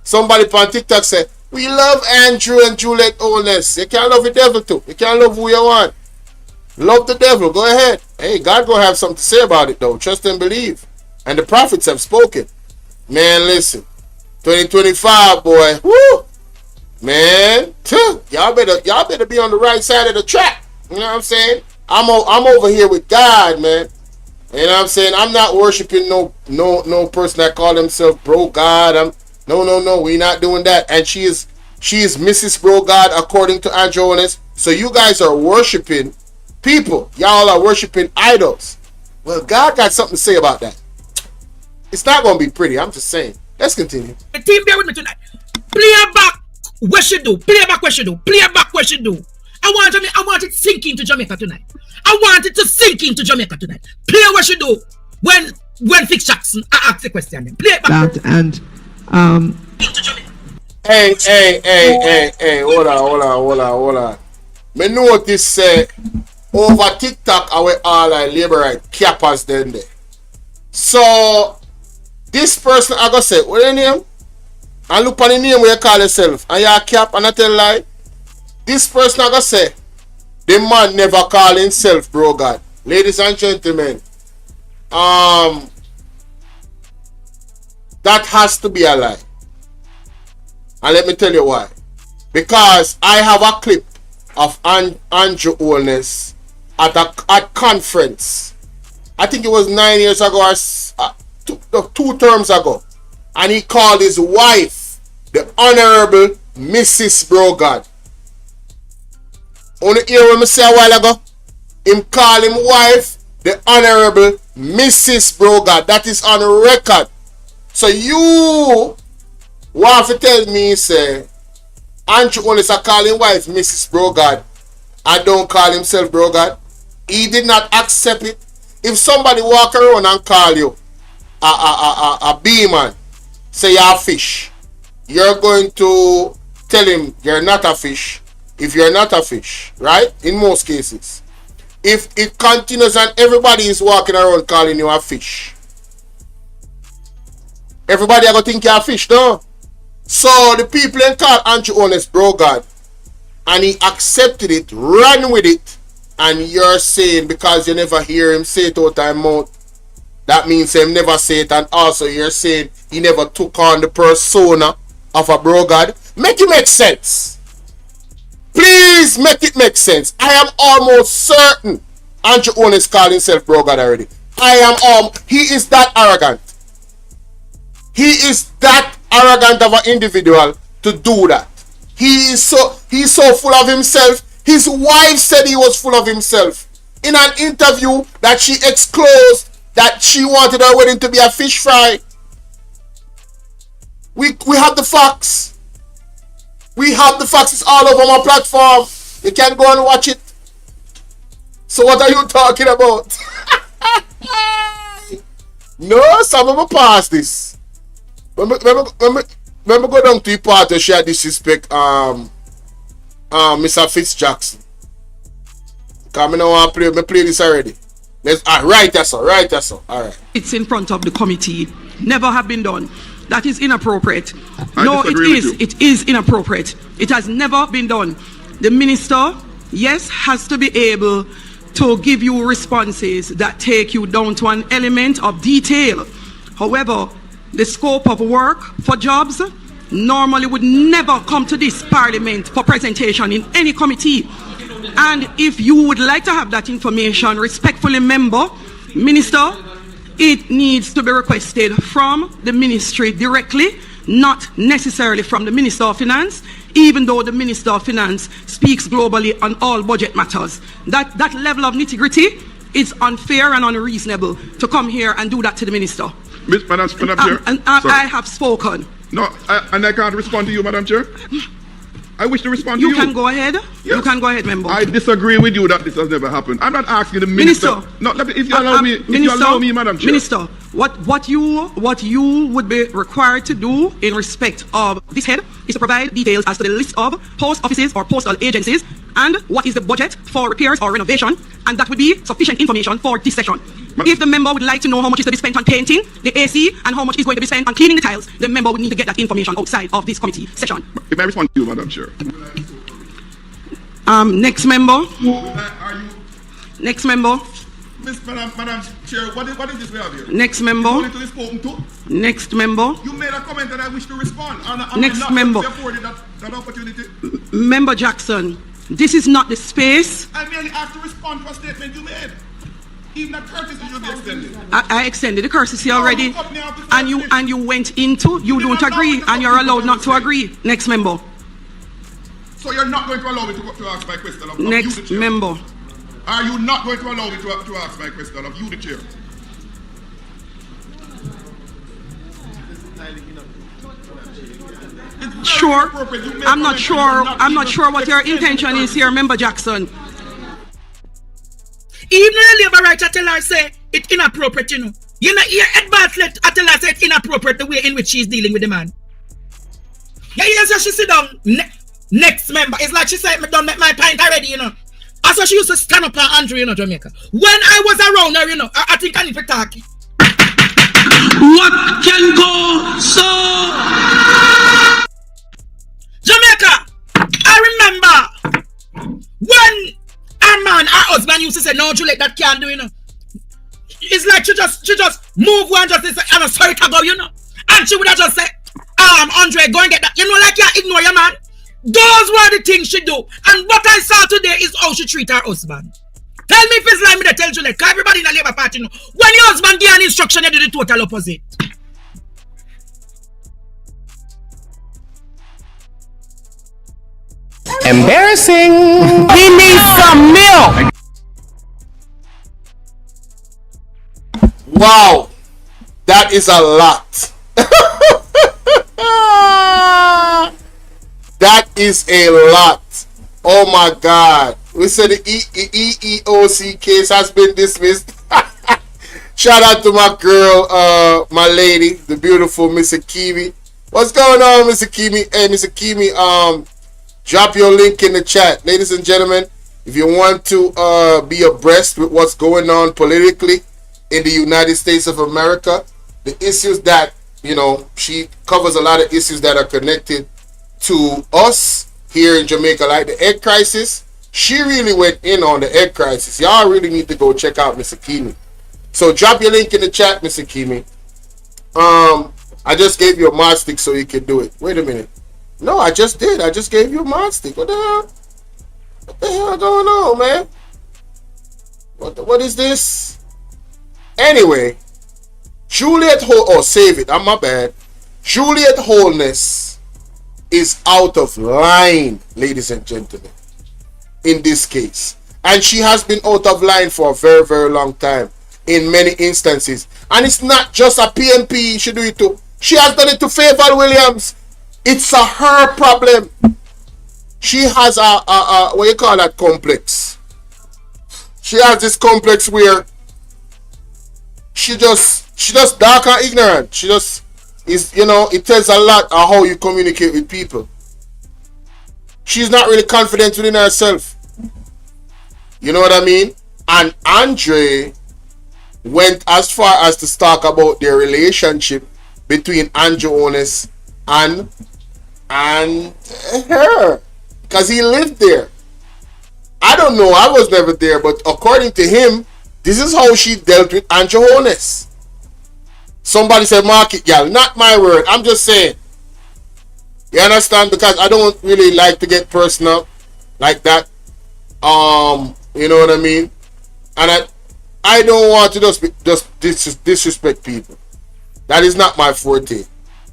Somebody on TikTok said, we love Andrew and Juliet Holness. You can't love the devil too. You can't love who you want. Love the devil. Go ahead. Hey, God gonna have something to say about it though. Trust and believe. And the prophets have spoken. Man, listen. 2025, boy. Woo! Man, y'all better be on the right side of the track. You know what I'm saying? I'm over here with God, man. You know what I'm saying? I'm not worshiping no person that call himself Bro God. No, we're not doing that. And she is Mrs. Bro God according to Andrew Holness. So you guys are worshiping people. Y'all are worshiping idols. Well, God got something to say about that. It's not gonna be pretty. I'm just saying. Let's continue. The team bear with me tonight. Play back what she do. Play back what she do. Play back what she do. I want it sink into Jamaica tonight. I want it to sink into Jamaica tonight. Play what she do when Fix Jackson ask the question. Then. Play it back. That and Hey, hold on. Me notice over TikTok our all like liberate cappers then there. So this person I go say, what your name? And look on the name where you call yourself. And you a cap and I tell lie. This person I go say, the man never call himself Bro God. Ladies and gentlemen, that has to be a lie. And let me tell you why. Because I have a clip of Andrew Holness at conference. I think it was 9 years ago or 2 terms ago. and he called his wife the Honorable Mrs. Brogard. On the hear what I say a while ago? Him call him wife the Honorable Mrs. Brogard. That is on record. So you want to tell me, say, Andrew Holness are calling wife Mrs. Brogard and don't call himself Brogard? He did not accept it. If somebody walk around and call you a B-man, say you're a fish, you're going to tell him you're not a fish if you're not a fish, right? In most cases. If it continues and everybody is walking around calling you a fish, everybody are going to think you're a fish, no? So the people in call Andrew Holness Brogard, and he accepted it, ran with it, and you're saying because you never hear him say it out of his mouth, that means him never say it, and also you're saying he never took on the persona of a Brogard. Make it make sense. Please make it make sense. I am almost certain Andrew Holness called himself Brogard already. He is that arrogant. He is that arrogant of an individual to do that. He's so full of himself. His wife said he was full of himself in an interview that she disclosed that she wanted her wedding to be a fish fry. We have the facts. We have the facts. It's all over my platform. You can go and watch it. So what are you talking about? No, some of them pass this. Remember go down to the part to share disrespect Mr. Fitzjackson. Because I don't want to play this already. Right, that's all. Alright. It's in front of the committee. Never have been done. That is inappropriate. It is inappropriate. It has never been done. The minister, yes, has to be able to give you responses that take you down to an element of detail. However, the scope of work for jobs normally would never come to this parliament for presentation in any committee. And if you would like to have that information, respectfully, Minister, it needs to be requested from the ministry directly, not necessarily from the Minister of Finance, even though the Minister of Finance speaks globally on all budget matters. That level of nitty-gritty is unfair and unreasonable to come here and do that to the Minister. Madam Chair. I have spoken. No, and I can't respond to you, Madam Chair. I wish to respond to you. You can go ahead. Yes. You can go ahead, member. I disagree with you that this has never happened. I'm not asking the minister. No, if you allow me, you allow me, Madam Chair. Minister, what you would be required to do in respect of this head is to provide details as to the list of post offices or postal agencies and what is the budget for repairs or renovation, and that would be sufficient information for this session. If the member would like to know how much is to be spent on painting the AC and how much is going to be spent on cleaning the tiles, the member would need to get that information outside of this committee session. If I respond to you, Madam Chair. Next member. Next member. Madam Chair, what is this we have here? Next member. Next member. You made a comment and I wish to respond. Next member. That opportunity. Member Jackson, this is not the space. I merely asked to respond to a statement you made. Even that courtesy should be extended. I extended the courtesy already, and you went into, you don't agree, and you're allowed not to agree. Next member. So you're not going to allow me to ask my question of next you, the chair? Member. Are you not going to allow me to ask my question of you, the chair? Sure. I'm not sure what your intention is here, Member Jackson. Even the labor writer tell her say it's inappropriate, you know. You know, your advance let I tell her say it's inappropriate the way in which she's dealing with the man. Yeah, yes, so she sit down. Next member. It's like she said, me done make my pint already, you know. That's why she used to stand up her Andrew, you know, Jamaica. When I was around her, you know, I think I need to talk. What can go so? Jamaica, I remember when our man, our husband used to say, no, Juliet, that can't do, you know. It's like she just move one just say, I'm sorry to go, you know. And she would have just say, Andre, go and get that. You know, like you ignore your man. Those were the things she do. And what I saw today is how she treat her husband. Tell me if it's like me to tell Juliet, because everybody in the Labour Party know. When your husband give an instruction, you do the total opposite. Embarrassing. He needs some milk. Wow, that is a lot. That is a lot. Oh my God. We said the EEOC case has been dismissed. Shout out to my girl, my lady, the beautiful Miss Akimi. What's going on, Miss Akimi? Hey, Miss Akimi, drop your link in the chat. Ladies and gentlemen, if you want to be abreast with what's going on politically in the United States of America, the issues that, you know, she covers a lot of issues that are connected to us here in Jamaica, like the egg crisis. She really went in on the egg crisis. Y'all really need to go check out Miss Akimi. So drop your link in the chat, Miss Akimi. I just gave you a mod stick so you can do it. Wait a minute. No, I just did. I just gave you a mod stick. What the hell? What the hell going on, man? What is this? Anyway, Juliet save it. I'm my bad. Juliet Holness is out of line, ladies and gentlemen, in this case. And she has been out of line for a very, very long time in many instances. And it's not just a PNP she do it to. She has done it to Favour Williams. It's a her problem. She has a what you call that complex. She has this complex where she just dark and ignorant. She just is, you know, it tells a lot of how you communicate with people. She's not really confident within herself. You know what I mean? And Andre went as far as to talk about their relationship between Andrew Holness and her, because he lived there. I don't know, I was never there, but according to him, this is how she dealt with Andrew Holness. Somebody said market gal, not my word, I'm just saying. You understand? Because I don't really like to get personal like that. You know what I mean? And I don't want to just disrespect people. That is not my forte.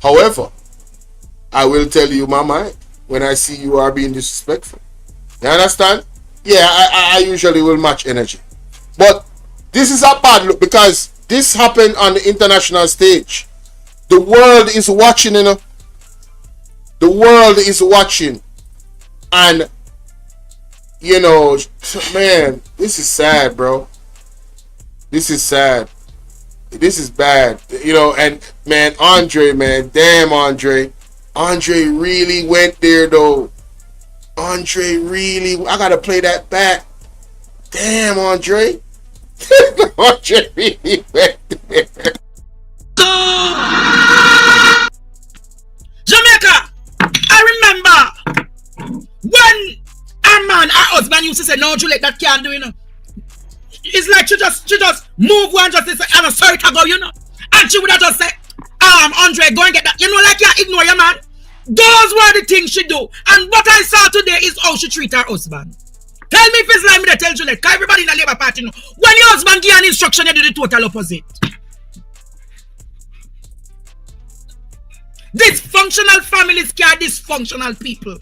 However, I will tell you my mind when I see you are being disrespectful. You understand? Yeah, I usually will match energy. But this is a bad look because this happened on the international stage. The world is watching, you know. The world is watching. And, you know, man, this is sad, bro. This is sad. This is bad. You know, and, man, Andre, man, damn, Andre. Andre really went there, though. Andre really, I gotta play that back. Damn, Andre. Andre really went there. Jamaica, I remember when our husband used to say, no, Juliet, that can't do, you know. It's like she just move one, just say, I'm sorry to go, you know. And she would have just said, Andre, go and get that. You know, like you ignore your man. Those were the things she do. And what I saw today is how she treat her husband. Tell me if it's like me to tell Juliet, because everybody in the Labour Party know. When your husband give an instruction, you do the total opposite. Dysfunctional families care dysfunctional people.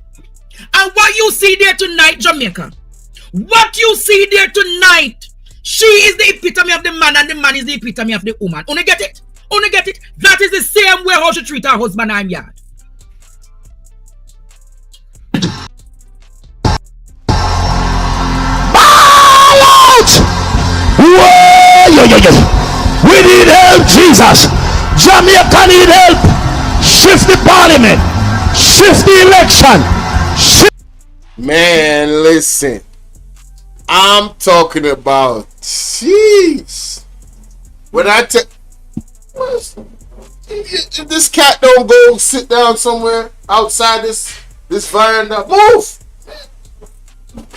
And what you see there tonight, Jamaica, what you see there tonight, she is the epitome of the man and the man is the epitome of the woman. Only get it? Only get it? That is the same way how she treat her husband and yard. We need help, Jesus. Jamaica need help. Shift the parliament. Shift the election. Man, listen. I'm talking about, jeez. When I tell, if this cat don't go sit down somewhere outside this veranda, move.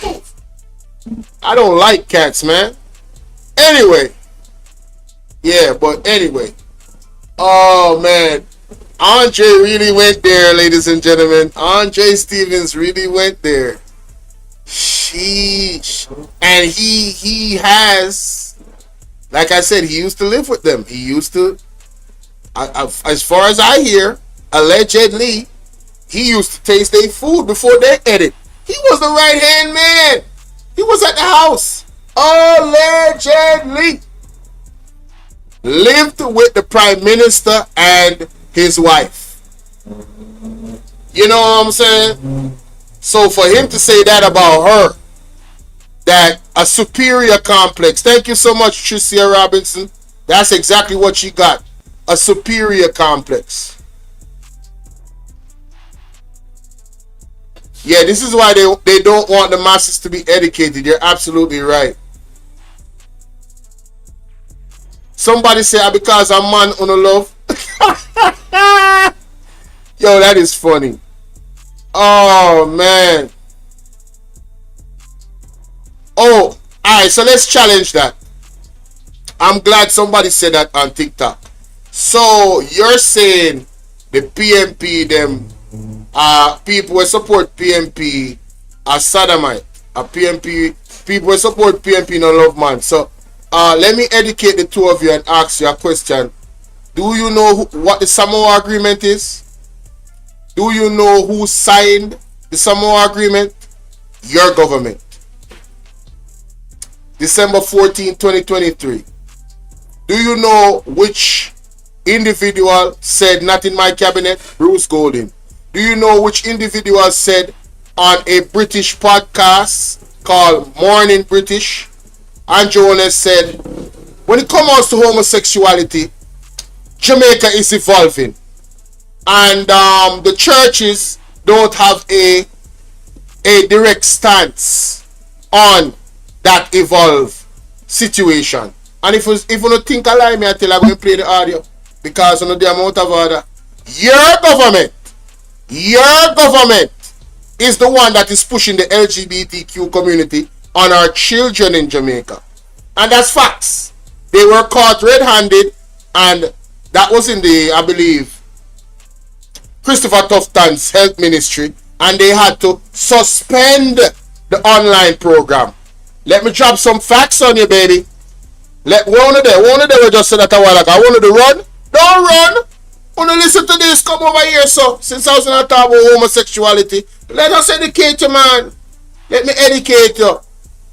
Move. I don't like cats, man. Anyway. Yeah, but anyway. Oh, man. Andre really went there, ladies and gentlemen. Andre Stevens really went there. Sheesh. And he has, like I said, he used to live with them. He used to, as far as I hear, allegedly, he used to taste their food before they ate it. He was the right-hand man. He was at the house. Allegedly. Lived with the Prime Minister and his wife. You know what I'm saying? So for him to say that about her, that a superior complex. Thank you so much, Tricia Robinson. That's exactly what she got. A superior complex. Yeah, this is why they don't want the masses to be educated. You're absolutely right. Somebody say, because I'm man on a love. Yo, that is funny. Oh, man. Oh, alright, so let's challenge that. I'm glad somebody said that on TikTok. So, you're saying the PMP, them people who support PMP are sodomite. PMP, people who support PMP no love man. So, let me educate the two of you and ask you a question. Do you know what the Samoa Agreement is? Do you know who signed the Samoa Agreement? Your government. December 14, 2023. Do you know which individual said not in my cabinet? Bruce Golding. Do you know which individual said on a British podcast called Morning British? Andrew Holness said, when it comes to homosexuality, Jamaica is evolving. And the churches don't have a direct stance on that evolve situation. And if you don't think I lie, I tell you I'm going to play the audio. Because of the amount of order. Your government is the one that is pushing the LGBTQ community on our children in Jamaica. And that's facts. They were caught red-handed, and that was in the, I believe, Christopher Tufton's health ministry, and they had to suspend the online program. Let me drop some facts on you, baby. One of them we just said that a while ago. I wanted to run. Don't run. Wanna listen to this? Come over here, so. Since I was going to talk about homosexuality, let us educate you, man. Let me educate you.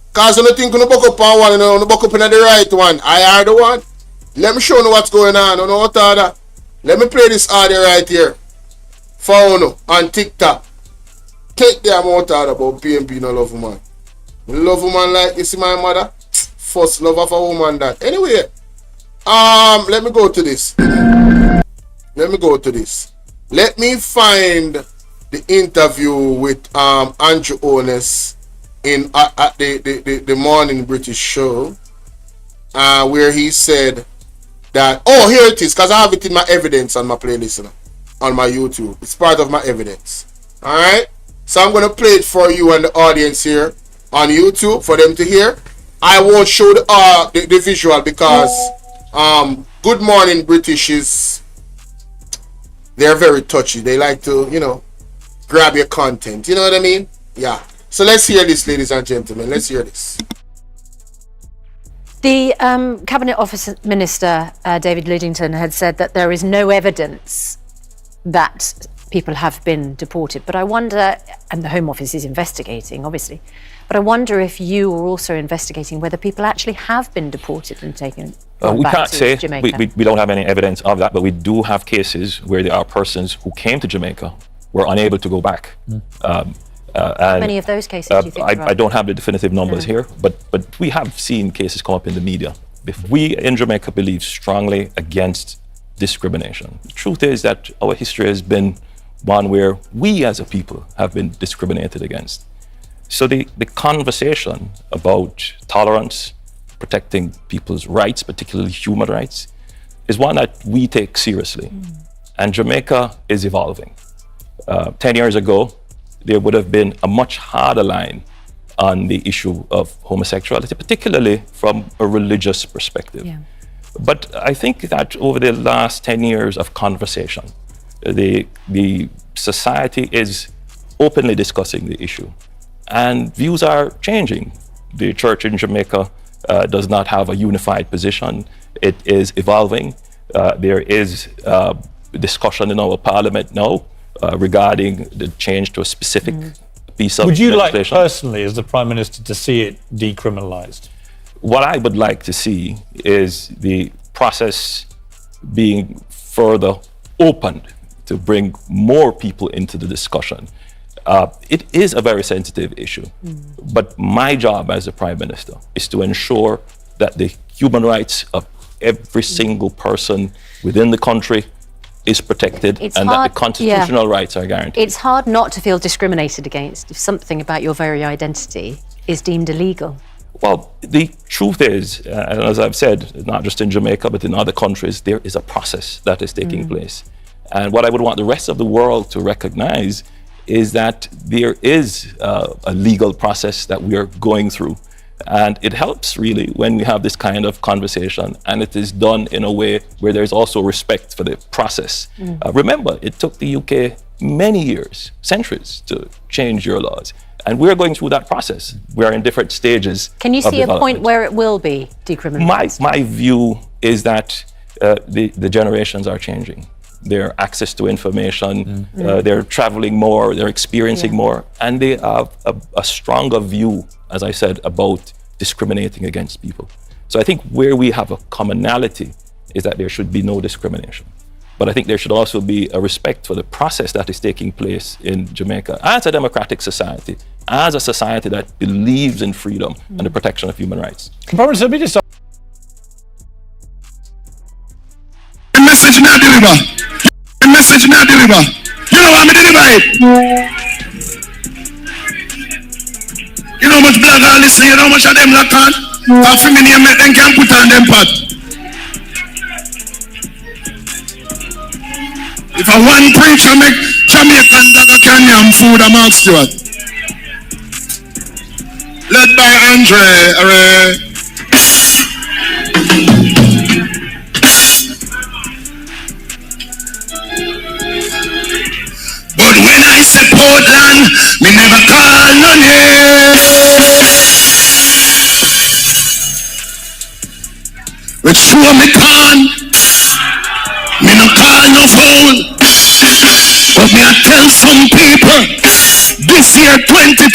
Because I don't think you buck up on one, you buck up in the right one. I are the one. Let me show you what's going on. You know what other? Let me play this audio right here. For you on TikTok. Take the amount out about PMP no love woman. Love woman like you see my mother. First love of a woman that. Anyway, let me go to this. Let me find the interview with Andrew Holness in at the Morning British show, where he said that, oh, here it is, because I have it in my evidence on my playlist, on my YouTube. It's part of my evidence. Alright? So I'm going to play it for you and the audience here on YouTube for them to hear. I won't show the visual because Good Morning British is, they're very touchy. They like to, grab your content. You know what I mean? Yeah. So let's hear this, ladies and gentlemen. Let's hear this. The Cabinet Office Minister, David Lidington, had said that there is no evidence that people have been deported. But I wonder, and the Home Office is investigating, obviously, but I wonder if you are also investigating whether people actually have been deported and taken we back can't to say. Jamaica. We don't have any evidence of that, but we do have cases where there are persons who came to Jamaica, were unable to go back. How many of those cases do you think I don't have the definitive numbers here, but we have seen cases come up in the media. If we in Jamaica believe strongly against discrimination, the truth is that our history has been one where we as a people have been discriminated against. So the conversation about tolerance, protecting people's rights, particularly human rights, is one that we take seriously. And Jamaica is evolving. 10 years ago, there would have been a much harder line on the issue of homosexuality, particularly from a religious perspective. Yeah. But I think that over the last 10 years of conversation, the society is openly discussing the issue. And views are changing. The church in Jamaica does not have a unified position. It is evolving. There is discussion in our parliament now regarding the change to a specific piece of Would you like legislation. personally, as the Prime Minister, to see it decriminalised? What I would like to see is the process being further opened to bring more people into the discussion. It is a very sensitive issue, but my job as a Prime Minister is to ensure that the human rights of every single person within the country is protected and that the constitutional rights are guaranteed. It's hard not to feel discriminated against if something about your very identity is deemed illegal. Well, the truth is, and as I've said, not just in Jamaica, but in other countries, there is a process that is taking place. And what I would want the rest of the world to recognize is that there is a legal process that we are going through. And it helps really when we have this kind of conversation and it is done in a way where there's also respect for the process. Remember, it took the UK many years, centuries, to change your laws. And we're going through that process. We are in different stages. Can you of see a point development. where it will be decriminalised? My view is that the generations are changing. Their access to information, they're traveling more, they're experiencing more, and they have a stronger view, as I said, about discriminating against people. So I think where we have a commonality is that there should be no discrimination. But I think there should also be a respect for the process that is taking place in Jamaica as a democratic society, as a society that believes in freedom and the protection of human rights. The message not deliver. The message not deliver. You know what I deliver it? You know how much black are listening? You know how much of them lock on? Half a million make them can put on them pot. If a one preacher make Jamaican dagger can yam food, I'm asked you what. Led by Andre. But when I say Portland, me never call no name. But sure me can, me no call no fool. But me I tell some people, this year 2025,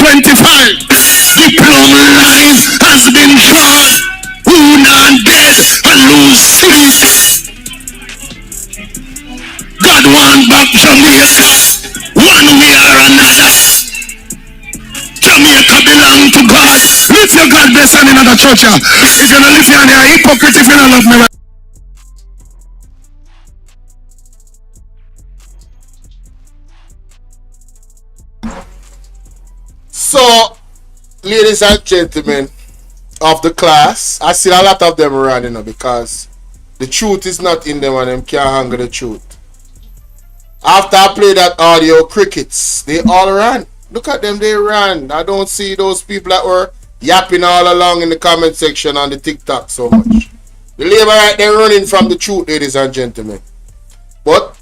diploma life has been short. Who not dead and lose sleep. God want back Jamaica. One way or another. Jamaica belong to God. Lift your God bless hand in another church. If you don't lift your hand, you're a hypocrite if you don't love me. Right? So, ladies and gentlemen of the class, I see a lot of them running because the truth is not in them and them can't handle the truth. After I play that audio, crickets, they all ran. Look at them, they ran. I don't see those people that were yapping all along in the comment section on the TikTok so much. The labor right there running from the truth, ladies and gentlemen. But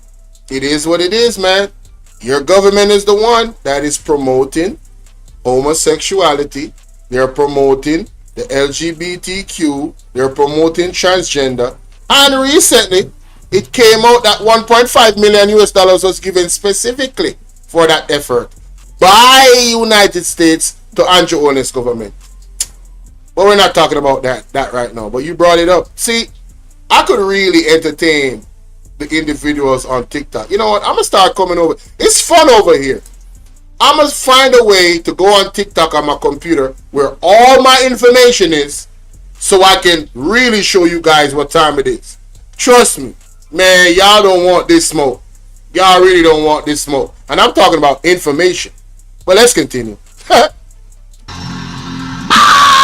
it is what it is, man. Your government is the one that is promoting homosexuality. They're promoting the LGBTQ. They're promoting transgender. And recently, it came out that 1.5 million US dollars was given specifically for that effort by United States to Andrew Holness government. But we're not talking about that right now. But you brought it up. See, I could really entertain the individuals on TikTok. You know what? I'm going to start coming over. It's fun over here. I'm going to find a way to go on TikTok on my computer where all my information is so I can really show you guys what time it is. Trust me. Man, y'all don't want this smoke. Y'all really don't want this smoke. And I'm talking about information. But let's continue.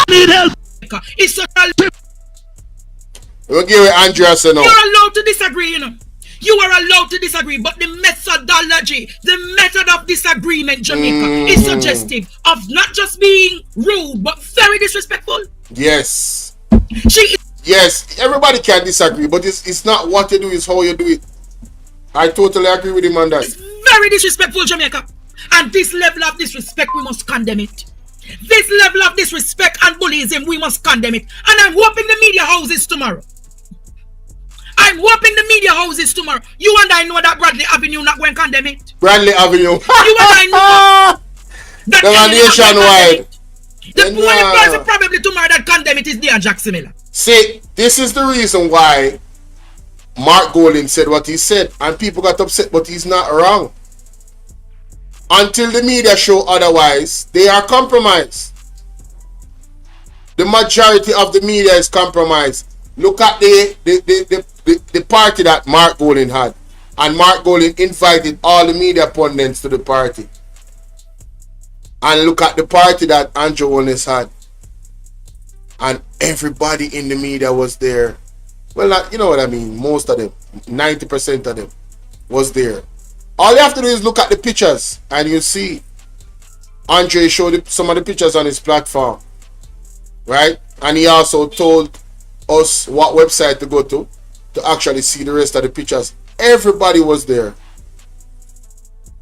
It's such a... We'll give it Andrea Sano. You're allowed to disagree, you know. You are allowed to disagree, but the methodology, the method of disagreement, Jamaica, is suggestive of not just being rude, but very disrespectful. Yes. Yes, everybody can disagree, but it's not what you do, it's how you do it. I totally agree with him on that. It's very disrespectful, Jamaica. And this level of disrespect, we must condemn it. This level of disrespect and bullyism, we must condemn it. And I'm hoping the media houses tomorrow. I'm hoping the media houses tomorrow. You and I know that Bradley Avenue not going to condemn it. Bradley Avenue. You and I know. That nationwide. The only person probably tomorrow that condemn it is Dean Jackson Miller. See, this is the reason why Mark Golding said what he said, and people got upset, but he's not wrong. Until the media show otherwise, they are compromised. The majority of the media is compromised. Look at the party that Mark Golding had. And Mark Golding invited all the media pundits to the party. And look at the party that Andrew Holness had. And everybody in the media was there. Well, you know what I mean. Most of them, 90% of them was there. All you have to do is look at the pictures and you see Andre showed some of the pictures on his platform. Right? And he also told us what website to go to actually see the rest of the pictures. Everybody was there.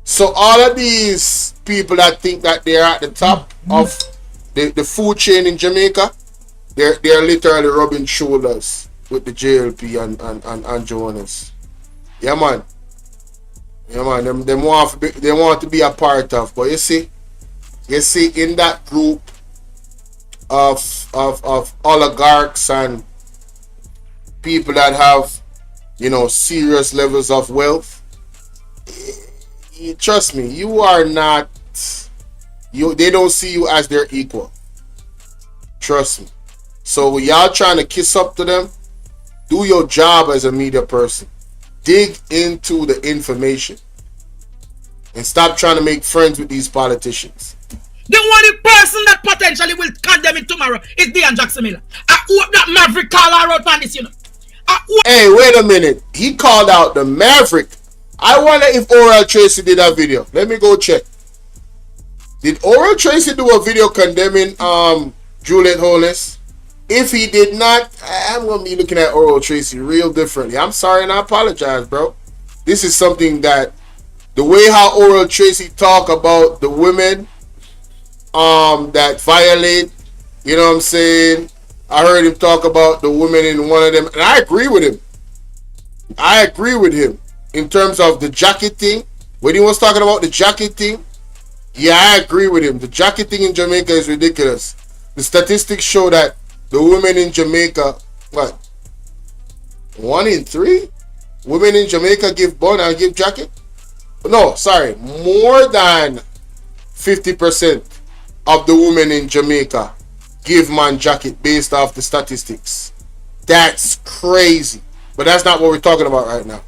So all of these people that think that they're at the top of the food chain in Jamaica, they're literally rubbing shoulders with the JLP and Andrew Holness. Yeah, man. Yeah, man. They want to be a part of. But you see in that group of oligarchs and people that have, you know, serious levels of wealth, trust me, you are not, they don't see you as their equal. Trust me. So y'all trying to kiss up to them, do your job as a media person. Dig into the information and stop trying to make friends with these politicians. The only person that potentially will condemn it tomorrow is Dean Jackson Miller. I hope that Maverick call her out on this, you know. Hey, wait a minute. He called out the Maverick. I wonder if Oral Tracy did that video. Let me go check. Did Oral Tracy do a video condemning Juliet Holness? If he did not, I'm going to be looking at Oral Tracy real differently. I'm sorry and I apologize, bro. This is something that, the way how Oral Tracy talk about the women that violate, you know what I'm saying? I heard him talk about the women in one of them, and I agree with him. I agree with him in terms of the jacket thing. When he was talking about the jacket thing, yeah, I agree with him. The jacket thing in Jamaica is ridiculous. The statistics show that the women in Jamaica, what? 1 in 3 women in Jamaica give bun and give jacket? No, sorry, more than 50% of the women in Jamaica give man jacket based off the statistics. That's crazy. But that's not what we're talking about right now.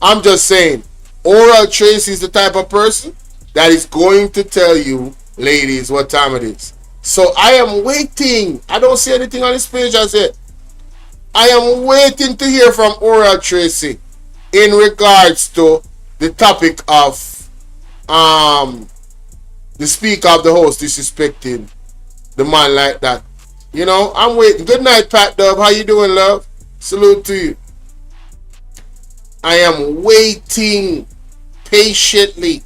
I'm just saying, Oral Tracy is the type of person that is going to tell you, ladies, what time it is. So I am waiting. I don't see anything on this page as yet. I am waiting to hear from Oral Tracy in regards to the topic of the Speaker of the House disrespecting the man like that. You know, I'm waiting. Good night, Pat Dub. How you doing, love? Salute to you. I am waiting patiently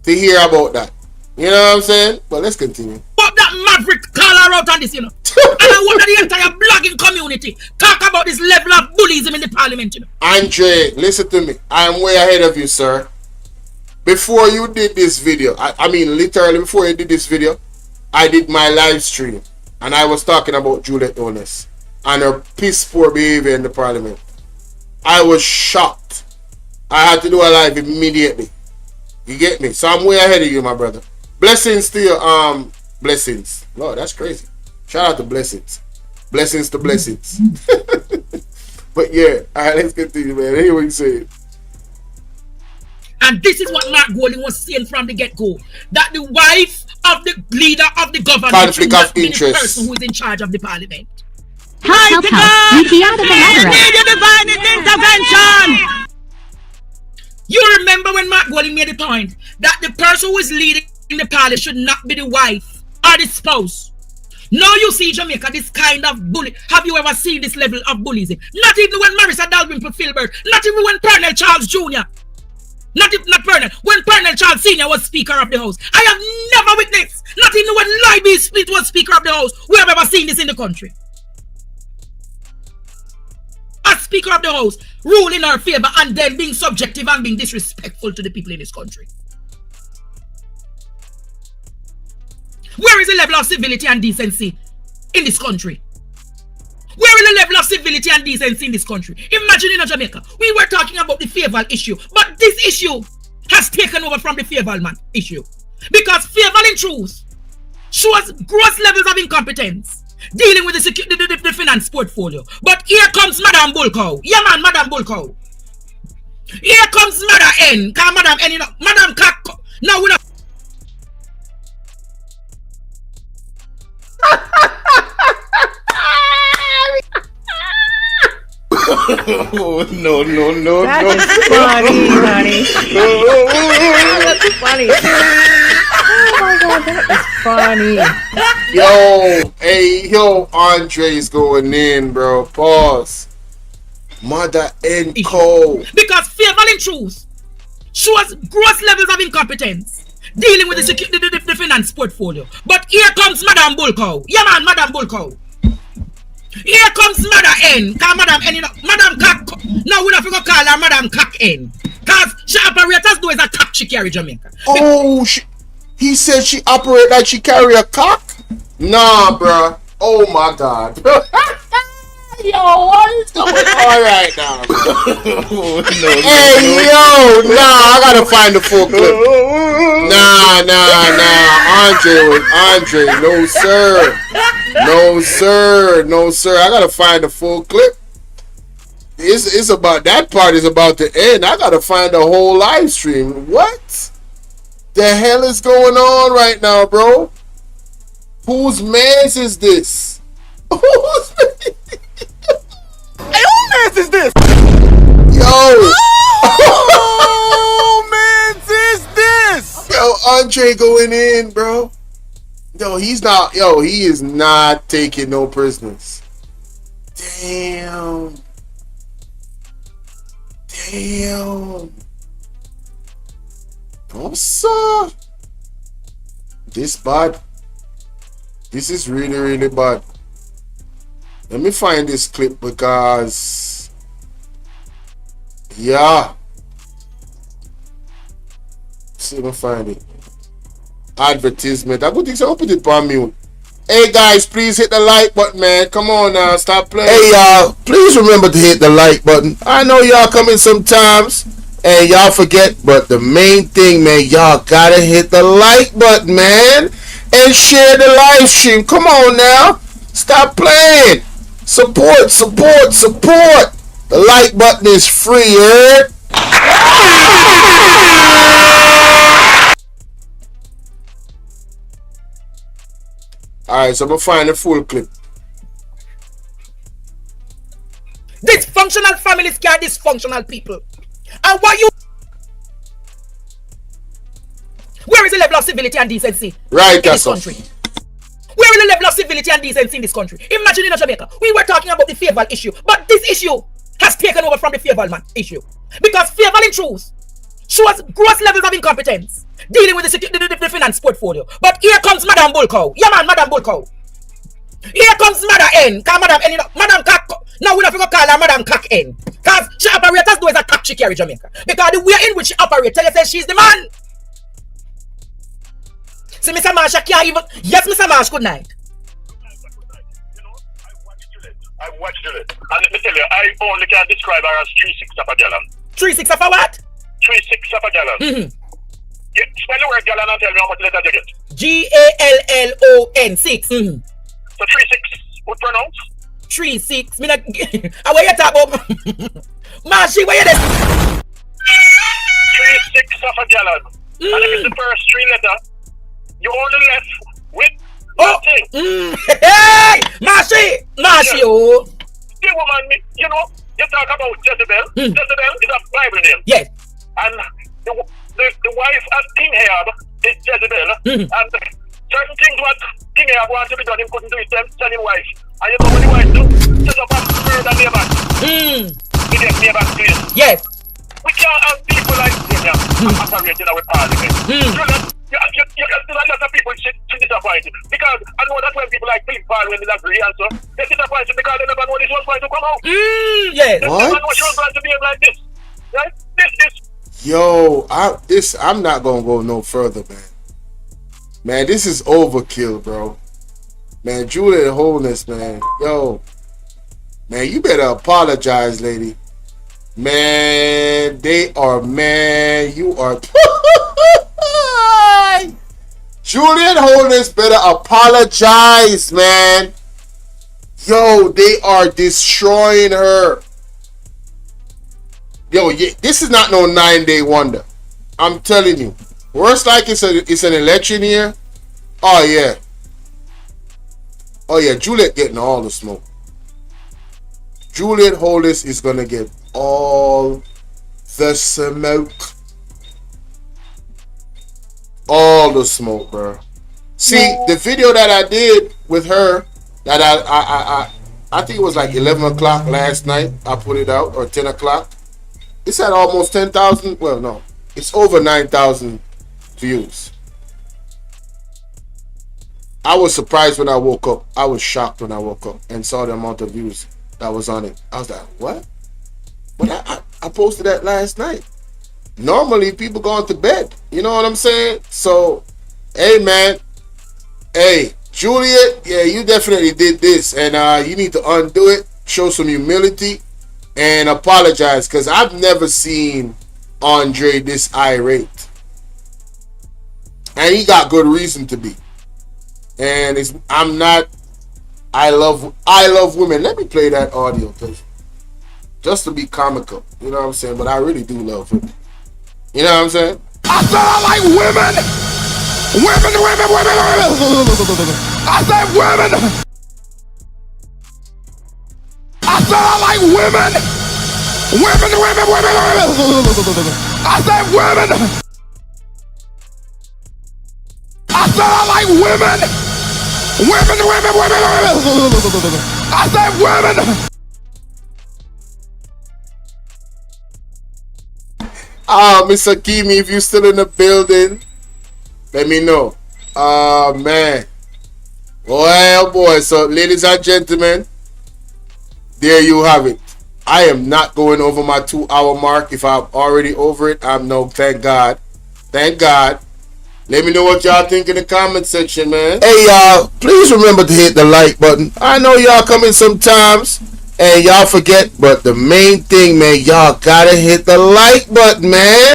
to hear about that. You know what I'm saying? But let's continue. But that Maverick call her out on this, you know. And I want the entire blogging community talk about this level of bullyism in the parliament, you know. Andre, listen to me. I am way ahead of you, sir. Before you did this video, I mean literally before you did this video, I did my live stream. And I was talking about Juliet Holness and her piss poor behavior in the parliament. I was shocked. I had to do a live immediately. You get me? So I'm way ahead of you, my brother. Blessings to you. Blessings. Lord, that's crazy. Shout out to blessings. Blessings to blessings. But yeah, alright, let's continue, man. Hear what you say. And this is what Mark Golding was saying from the get-go. That the wife of the leader of the government conflict of the interest. person who is in charge of the parliament. Hi, God! Need a divine intervention! You remember when Mark Golding made the point that the person who is leading the parliament should not be the wife or the spouse. Now you see Jamaica, this kind of bully. Have you ever seen this level of bullying? Not even when Marissa Dalrymple Filbert, not even when Colonel Charles Jr., not Colonel, when Colonel Charles Sr. was Speaker of the House. I have never witnessed, not even when Libby Smith was Speaker of the House, we have ever seen this in the country. A Speaker of the House rule in our favor and then being subjective and being disrespectful to the people in this country. Where is the level of civility and decency in this country? Where is the level of civility and decency in this country? Imagine in Jamaica, we were talking about the Fairval issue, but this issue has taken over from the Fairval man issue. Because Fairval in truth shows gross levels of incompetence dealing with the finance portfolio. But here comes Madam Bullcow. Yeah man, Madam Bullcow. Here comes Madam N. Cause Madam N, you know, Madam Cock. Now we don't. Oh, no. That is funny, honey. That's funny. Oh my God, that is funny. Yo, Andre's going in, bro. Pause. Mother and Co. Because Fairval in truth shows gross levels of incompetence dealing with the finance portfolio. But here comes Madam Bullcow. Yeah man, Madam Bullcow. Here comes Madam N. Cause Madam N, you know, Madam Cock. Now we don't have to call her Madam Cock N. Cause she operates as though it's a cock she carry Jamaica. Oh, he said she operate like she carry a cock? Nah, bruh. Oh my God. Yo, what is going on right now? I gotta find the full clip. Nah. Andre, no sir. I gotta find the full clip. It's about, that part is about to end. I gotta find the whole live stream. What the hell is going on right now, bro? Whose mans is this? Whose mans is this? Yo! Who mans is this? Yo, Andre going in, bro. Yo, he is not taking no prisoners. Damn. Bossa. This bad. This is really, really bad. Let me find this clip because, yeah. See if I find it. Advertisement. I could open it for mute. Hey guys, please hit the like button, man. Come on now, stop playing. Hey y'all, please remember to hit the like button. I know y'all come in sometimes and y'all forget, but the main thing, man, y'all gotta hit the like button, man, and share the live stream. Come on now, stop playing. Support. The like button is free, heard? Alright, so I'm gonna find the full clip. Dysfunctional families care dysfunctional people. And why you? Where is the level of civility and decency in this country? Where is the level of civility and decency in this country? Imagine in Jamaica, we were talking about the Fairval issue, but this issue has taken over from the Fairval man issue. Because Fairval in truth shows gross levels of incompetence dealing with the finance portfolio. But here comes Madam Bullcow. Yeah man, Madam Bullcow. Here comes Madam N. Cause Madam N, you know, Madam Cock. Now we don't have to call her Madam Cock N. Cause she operates as though it's a cock she carry Jamaica. Because the way in which she operates, tell you say she's the man. See, Mr. Marsh, I can't even. Yes, Mr. Marsh, good night. I watched Juliet. And let me tell you, I only can describe her as 3/6 of a gallon. 3/6 of a what? 3/6 of a gallon. Yeah, spell the word gallon and tell me how much letters you get. GALLON 6. So 3/6 would pronounce? 3/6. Me not. What you talk about? Marshy, what you there? 3/6 of a gallon. And if it's the first three letters, you only left with nothing. Hey! Marshy, oh. The woman, you know, you talk about Jezebel. Jezebel is a Bible name. Yes. And the wife of King Ahab is Jezebel. And certain things what King Ahab wanted to be done, he couldn't do it, tell his wife. And you know what the wife do? Set up a murder neighbor. He gets neighbor clean. Yes. We can't have people like this operating our parliament. You can still have lots of people disappointed. Because I know that when people like Philip Paul, when they agree and so, they're disappointed because they never know this was going to come out. Yes. They never know she was going to behave like this. Right? This is... Yo, I'm not gonna go no further, man. Man, this is overkill, bro. Man, Juliet Holness, man. Yo. Man, you better apologize, lady. Man, you are... Juliet Holness better apologize, man. Yo, they are destroying her. Yo, this is not no 9-day wonder. I'm telling you. Worst like it's an election year. Oh yeah. Oh yeah, Juliet getting all the smoke. Juliet Holness is gonna get all the smoke. All the smoke, bro. See, the video that I did with her, that I think it was like 11 o'clock last night. I put it out, or 10 o'clock. It's at almost 10,000. Well, no, it's over 9,000 views. I was surprised when I woke up. I was shocked when I woke up and saw the amount of views that was on it. I was like, what? But I posted that last night. Normally, people going to bed. You know what I'm saying? So, hey, man. Hey, Juliet, yeah, you definitely did this. And you need to undo it. Show some humility. And apologize. Because I've never seen Andre this irate. And he got good reason to be. And I love women. Let me play that audio, please. Just to be comical. You know what I'm saying? But I really do love women. You know what I'm saying? I said I like women. Women. I said women. I said I like women. Women. I said women. I said I like women. Women. I said women. Mr. Kimi, if you're still in the building, let me know. Man. Oh boy. So, ladies and gentlemen, there you have it. I am not going over my 2-hour mark. If I'm already over it, thank God. Thank God. Let me know what y'all think in the comment section, man. Hey, y'all, please remember to hit the like button. I know y'all come in sometimes and y'all forget, but the main thing, man, y'all gotta hit the like button, man.